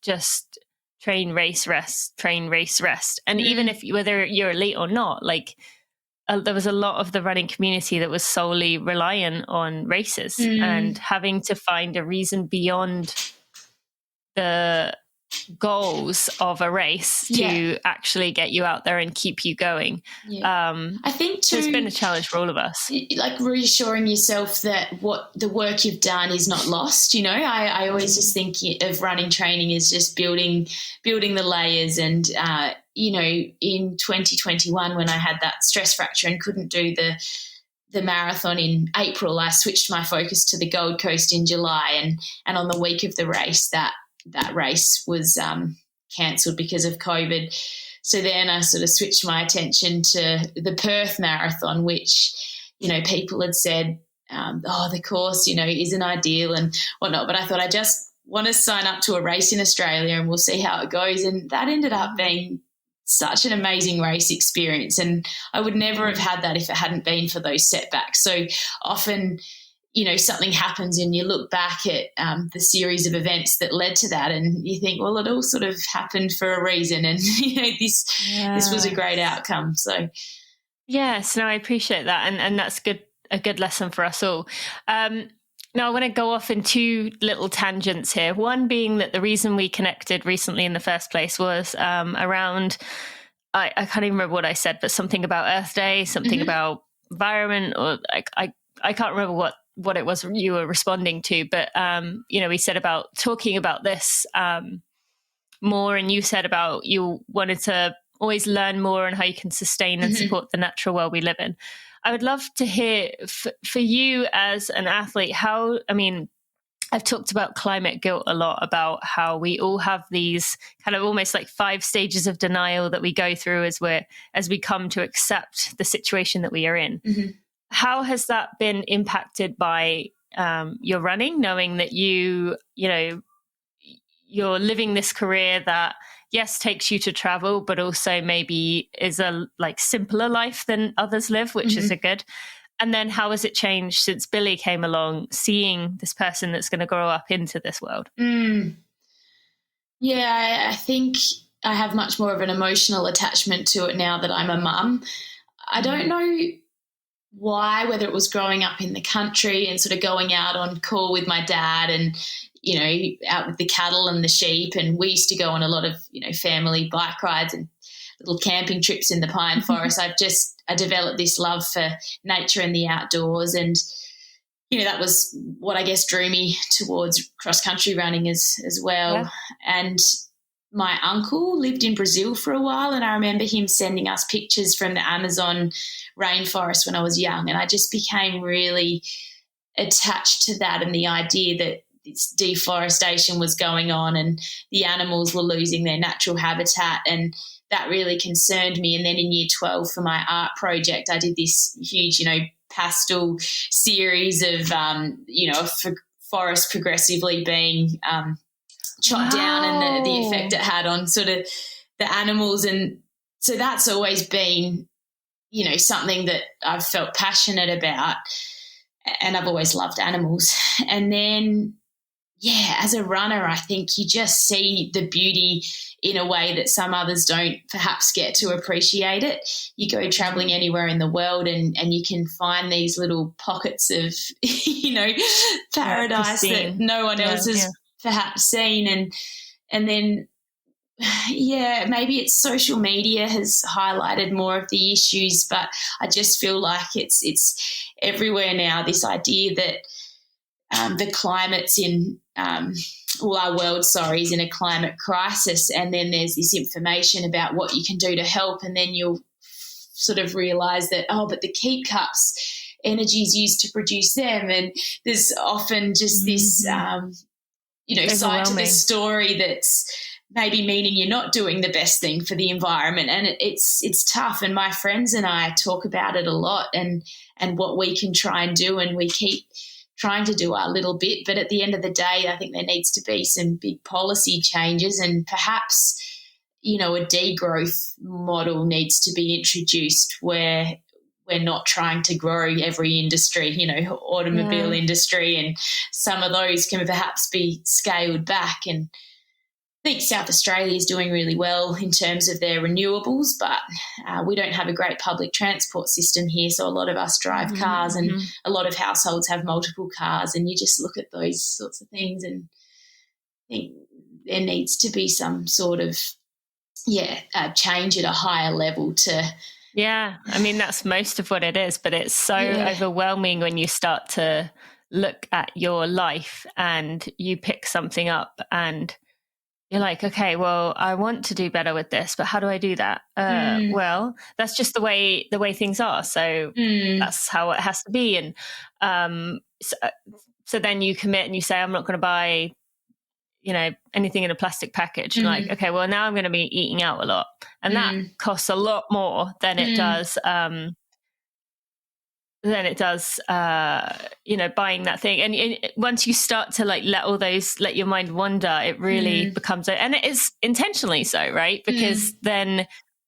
just train, race, rest, train, race, rest. And even whether you're elite or not, there was a lot of the running community that was solely reliant on races and having to find a reason beyond the goals of a race to actually get you out there and keep you going. I think too, it's been a challenge for all of us, like reassuring yourself that what the work you've done is not lost. I always just think of running training as just building the layers and in 2021 when I had that stress fracture and couldn't do the marathon in April, I switched my focus to the Gold Coast in July, and on the week of the race, that race was cancelled because of COVID. So then I sort of switched my attention to the Perth Marathon, which, people had said, the course, isn't ideal and whatnot. But I thought I just want to sign up to a race in Australia and we'll see how it goes. And that ended up being such an amazing race experience. And I would never have had that if it hadn't been for those setbacks. So often, something happens and you look back at the series of events that led to that and you think, well, it all sort of happened for a reason. And, this was a great outcome. So, yes, no, I appreciate that. And that's a good lesson for us all. Now, I want to go off in two little tangents here. One being that the reason we connected recently in the first place was around, I can't even remember what I said, but something about Earth Day, something about environment, or I can't remember what it was you were responding to. But, we said about talking about this more, and you said about you wanted to always learn more on how you can sustain and support the natural world we live in. I would love to hear for you as an athlete, I've talked about climate guilt a lot, about how we all have these kind of almost like 5 stages of denial that we go through as we come to accept the situation that we are in. How has that been impacted by your running, knowing that you're living this career that, yes, takes you to travel, but also maybe is a simpler life than others live, which is a good. And then how has it changed since Billy came along, seeing this person that's going to grow up into this world? Yeah, I think I have much more of an emotional attachment to it now that I'm a mum. I don't know why, whether it was growing up in the country and sort of going out on call with my dad and, out with the cattle and the sheep. And we used to go on a lot of, family bike rides and little camping trips in the pine forest. I developed this love for nature and the outdoors. And, that was what I guess drew me towards cross-country running as well. Yeah. And my uncle lived in Brazil for a while, and I remember him sending us pictures from the Amazon rainforest when I was young. And I just became really attached to that and the idea that this deforestation was going on and the animals were losing their natural habitat, and that really concerned me. And then in year 12 for my art project, I did this huge, pastel series of, forest progressively being chopped down and the effect it had on sort of the animals. And so that's always been, something that I've felt passionate about, and I've always loved animals. And then, as a runner, I think you just see the beauty in a way that some others don't perhaps get to appreciate it. You go traveling anywhere in the world and you can find these little pockets of, paradise that no one else has perhaps seen. And then, maybe it's social media has highlighted more of the issues, but I just feel like it's everywhere now, this idea that the climate's in our world, is in a climate crisis, and then there's this information about what you can do to help, and then you'll sort of realise that, but the keep cups, energy is used to produce them, and there's often just this, side to the story that's maybe meaning you're not doing the best thing for the environment, and it's tough. And my friends and I talk about it a lot, and what we can try and do, and we keep trying to do our little bit. But at the end of the day, I think there needs to be some big policy changes, and perhaps, a degrowth model needs to be introduced where we're not trying to grow every industry, automobile industry, and some of those can perhaps be scaled back. And I think South Australia is doing really well in terms of their renewables, but we don't have a great public transport system here. So a lot of us drive cars, and a lot of households have multiple cars, and you just look at those sorts of things and think there needs to be some sort of, change at a higher level to... Yeah, that's most of what it is, but it's so overwhelming when you start to look at your life and you pick something up and you're like, okay, well, I want to do better with this, but how do I do that? Well, that's just the way things are. So that's how it has to be. And so then you commit and you say, I'm not going to buy, anything in a plastic package. And like, okay, well, now I'm going to be eating out a lot. And that costs a lot more than it does buying that thing. And once you start to like let your mind wander, it really becomes, and it is intentionally so, right? Because then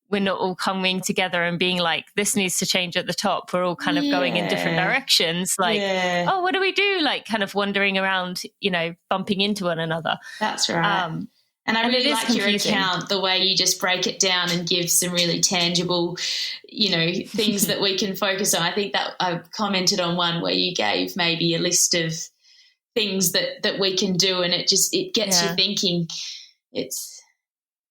we're not all coming together and being like, this needs to change at the top. We're all kind of going in different directions. Like, oh, what do we do? Like kind of wandering around, bumping into one another. That's right. And I really like your account, the way you just break it down and give some really tangible, things that we can focus on. I think that I commented on one where you gave maybe a list of things that we can do, and it gets you thinking.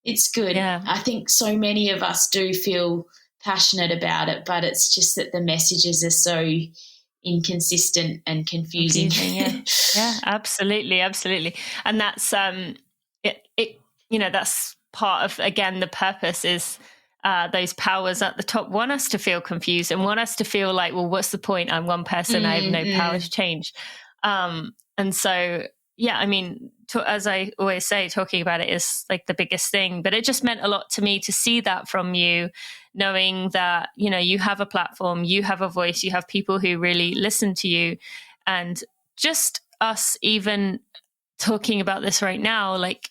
It's good. Yeah. I think so many of us do feel passionate about it, but it's just that the messages are so inconsistent and confusing. Yeah, absolutely. And that's that's part of, again, the purpose is those powers at the top want us to feel confused and want us to feel like, well, what's the point? I'm one person. I have no power to change. And so, yeah, I mean, as I always say, talking about it is like the biggest thing, but it just meant a lot to me to see that from you, knowing that, you have a platform, you have a voice, you have people who really listen to you, and just us even talking about this right now, like,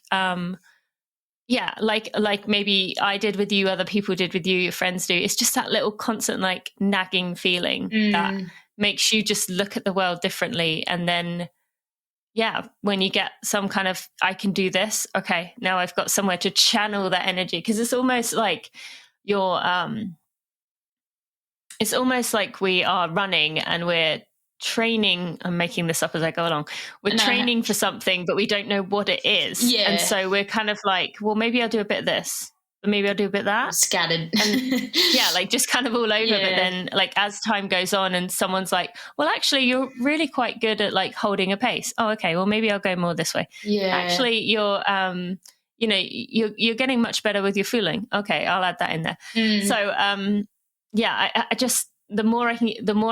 like maybe I did with you, other people did with you, your friends do. It's just that little constant, like, nagging feeling that makes you just look at the world differently. And then, when you get some kind of, I can do this. Okay, now I've got somewhere to channel that energy. Because it's almost like it's almost like we are running and we're training. I'm making this up as I go along. We're training for something, but we don't know what it is. Yeah. And so we're kind of like, well, maybe I'll do a bit of this, but maybe I'll do a bit of that. Scattered. And like just kind of all over. Yeah. But then like as time goes on and someone's like, well, actually you're really quite good at like holding a pace. Oh, okay. Well, maybe I'll go more this way. Yeah. Actually you're, you're getting much better with your fueling. Okay. I'll add that in there. So, I just, the more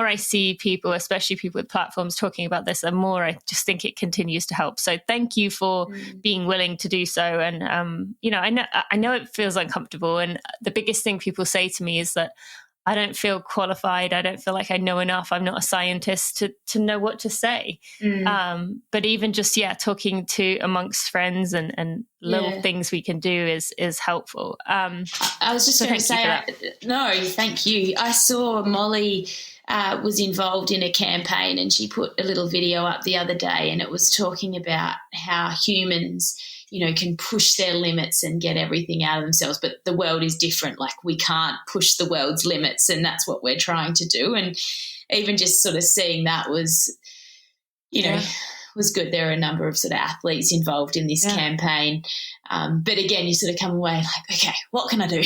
I see people, especially people with platforms, talking about this, the more I just think it continues to help. So thank you for being willing to do so. And I know it feels uncomfortable, and the biggest thing people say to me is that I don't feel qualified. I don't feel like I know enough. I'm not a scientist to know what to say. But even just, talking to amongst friends and little things we can do is helpful. I was just going to say, no, thank you. I saw Molly was involved in a campaign, and she put a little video up the other day, and it was talking about how humans can push their limits and get everything out of themselves. But the world is different. Like, we can't push the world's limits, and that's what we're trying to do. And even just sort of seeing that was, was good. There are a number of sort of athletes involved in this campaign. But again, you sort of come away like, okay, what can I do?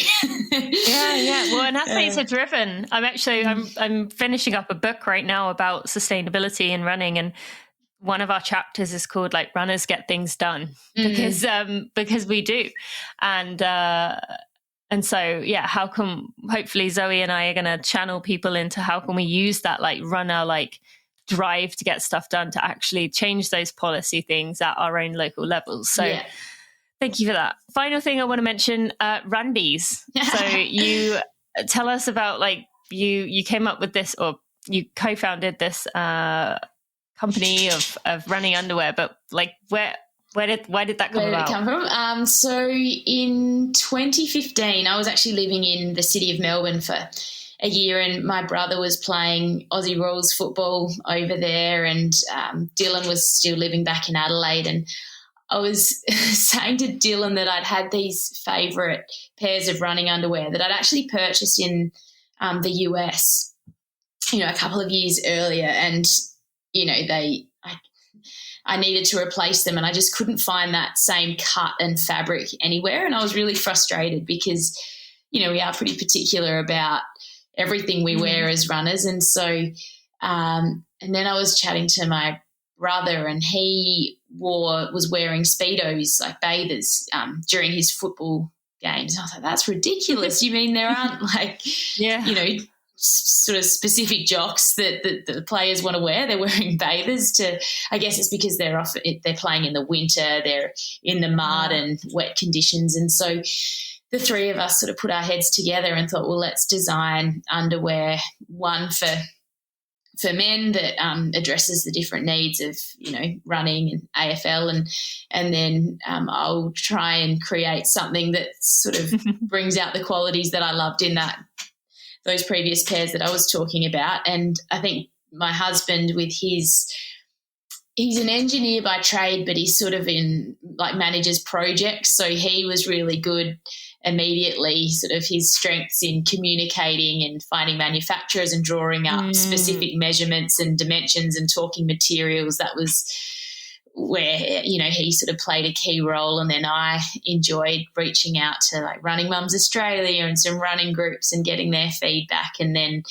Well, and athletes are driven. I'm finishing up a book right now about sustainability and running, and one of our chapters is called like Runners Get Things Done, because we do. And so, how come, hopefully Zoe and I are going to channel people into how can we use that like runner, like drive to get stuff done to actually change those policy things at our own local levels. So thank you for that. Final thing I want to mention, Rundies. So you tell us about like, you came up with this, or you co-founded this, company of running underwear, but like why did that come about? Where did it come from? So in 2015, I was actually living in the city of Melbourne for a year, and my brother was playing Aussie rules football over there, and Dylan was still living back in Adelaide. And I was saying to Dylan that I'd had these favourite pairs of running underwear that I'd actually purchased in the US, a couple of years earlier, and I needed to replace them, and I just couldn't find that same cut and fabric anywhere. And I was really frustrated because, we are pretty particular about everything we wear as runners. And so, and then I was chatting to my brother, and he was wearing Speedos, like bathers, during his football games. And I was like, that's ridiculous. You mean there aren't sort of specific jocks that the players want to wear? They're wearing bathers I guess it's because they're playing in the winter, they're in the mud and wet conditions. And so the three of us sort of put our heads together and thought, well, let's design underwear, one for men that addresses the different needs of, running and AFL, and then I'll try and create something that sort of brings out the qualities that I loved in those previous pairs that I was talking about. And I think my husband, he's an engineer by trade, but he's sort of manages projects. So he was really good immediately, sort of his strengths in communicating and finding manufacturers and drawing up specific measurements and dimensions and talking materials. That was where, he sort of played a key role. And then I enjoyed reaching out to like Running Mums Australia and some running groups and getting their feedback, and then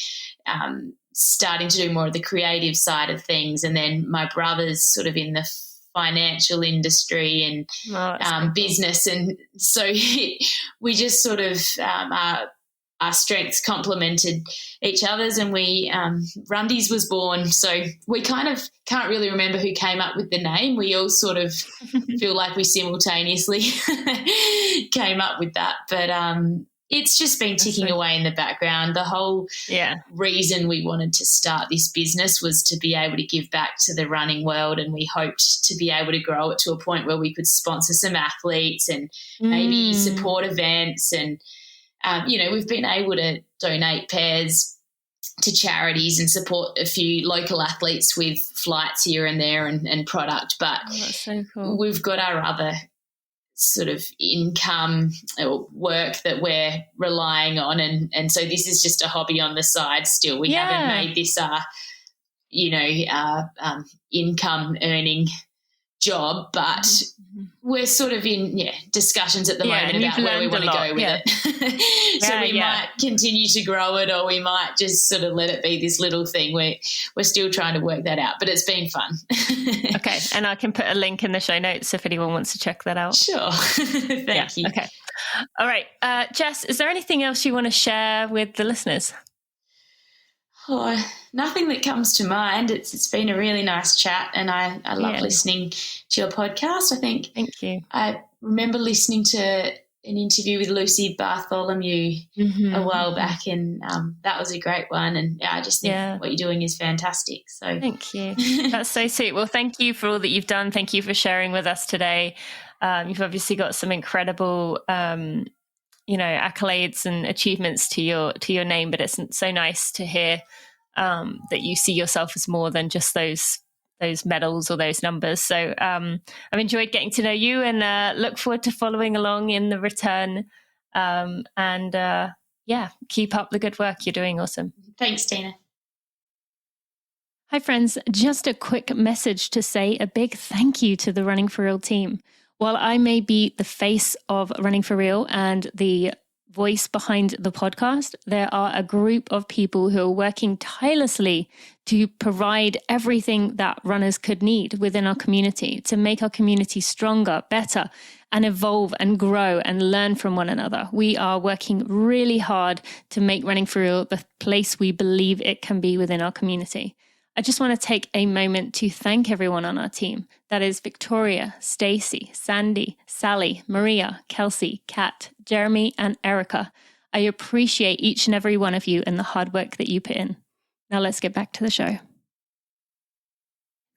starting to do more of the creative side of things. And then my brother's sort of in the financial industry and business. And so we just sort of our strengths complemented each other's, and Rundies was born. So we kind of can't really remember who came up with the name. We all sort of feel like we simultaneously came up with that. But it's just been ticking away in the background. The whole reason we wanted to start this business was to be able to give back to the running world, and we hoped to be able to grow it to a point where we could sponsor some athletes and maybe support events. And, we've been able to donate pairs to charities and support a few local athletes with flights here and there and product. But that's so cool. We've got our other sort of income or work that we're relying on, and so this is just a hobby on the side still. We haven't made this income earning job, but we're sort of in discussions at the moment about where we want to go with it. So we might continue to grow it, or we might just sort of let it be this little thing. We're still trying to work that out, but it's been fun. Okay, and I can put a link in the show notes if anyone wants to check that out. Sure. Thank you. Okay. All right. Jess, is there anything else you want to share with the listeners? Oh, nothing that comes to mind. It's been a really nice chat, and I love listening to your podcast. Thank you. I remember listening to an interview with Lucy Bartholomew a while back, and that was a great one. And I just think what you're doing is fantastic. So thank you. That's so sweet. Well, thank you for all that you've done. Thank you for sharing with us today. You've obviously got some incredible accolades and achievements to your name, but it's so nice to hear that you see yourself as more than just those medals or those numbers. So I've enjoyed getting to know you, and look forward to following along in the return. Keep up the good work. You're doing awesome. Thanks, Tina. Hi friends, just a quick message to say a big thank you to the Running for Real team. While I may be the face of Running for Real and the voice behind the podcast, there are a group of people who are working tirelessly to provide everything that runners could need within our community, to make our community stronger, better, and evolve and grow and learn from one another. We are working really hard to make Running for Real the place we believe it can be within our community. I just want to take a moment to thank everyone on our team. That is Victoria, Stacey, Sandy, Sally, Maria, Kelsey, Kat, Jeremy, and Erica. I appreciate each and every one of you and the hard work that you put in. Now let's get back to the show.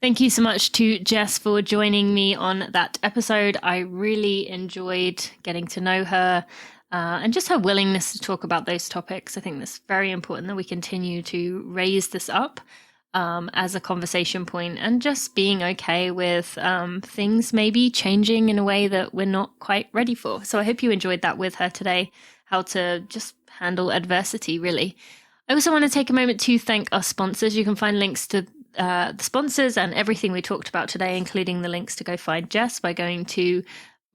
Thank you so much to Jess for joining me on that episode. I really enjoyed getting to know her and just her willingness to talk about those topics. I think that's very important that we continue to raise this up as a conversation point, and just being okay with things maybe changing in a way that we're not quite ready for. So I hope you enjoyed that with her today, how to just handle adversity, really. I also want to take a moment to thank our sponsors. You can find links to the sponsors and everything we talked about today, including the links to go find Jess, by going to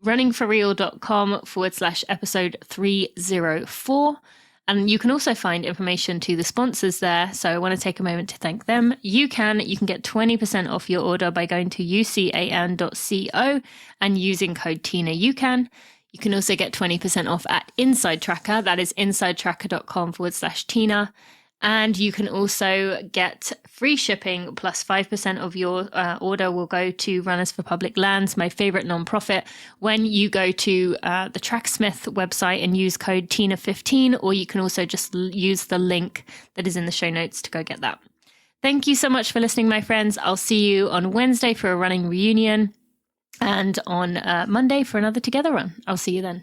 runningforreal.com/episode 304. And you can also find information to the sponsors there. So I want to take a moment to thank them. You can get 20% off your order by going to ucan.co and using code TINA. You can also get 20% off at InsideTracker. That is insidetracker.com/TINA. And you can also get free shipping plus 5% of your order will go to Runners for Public Lands, my favorite nonprofit, when you go to the Tracksmith website and use code TINA15, or you can also just use the link that is in the show notes to go get that. Thank you so much for listening, my friends. I'll see you on Wednesday for a running reunion and on Monday for another Together run. I'll see you then.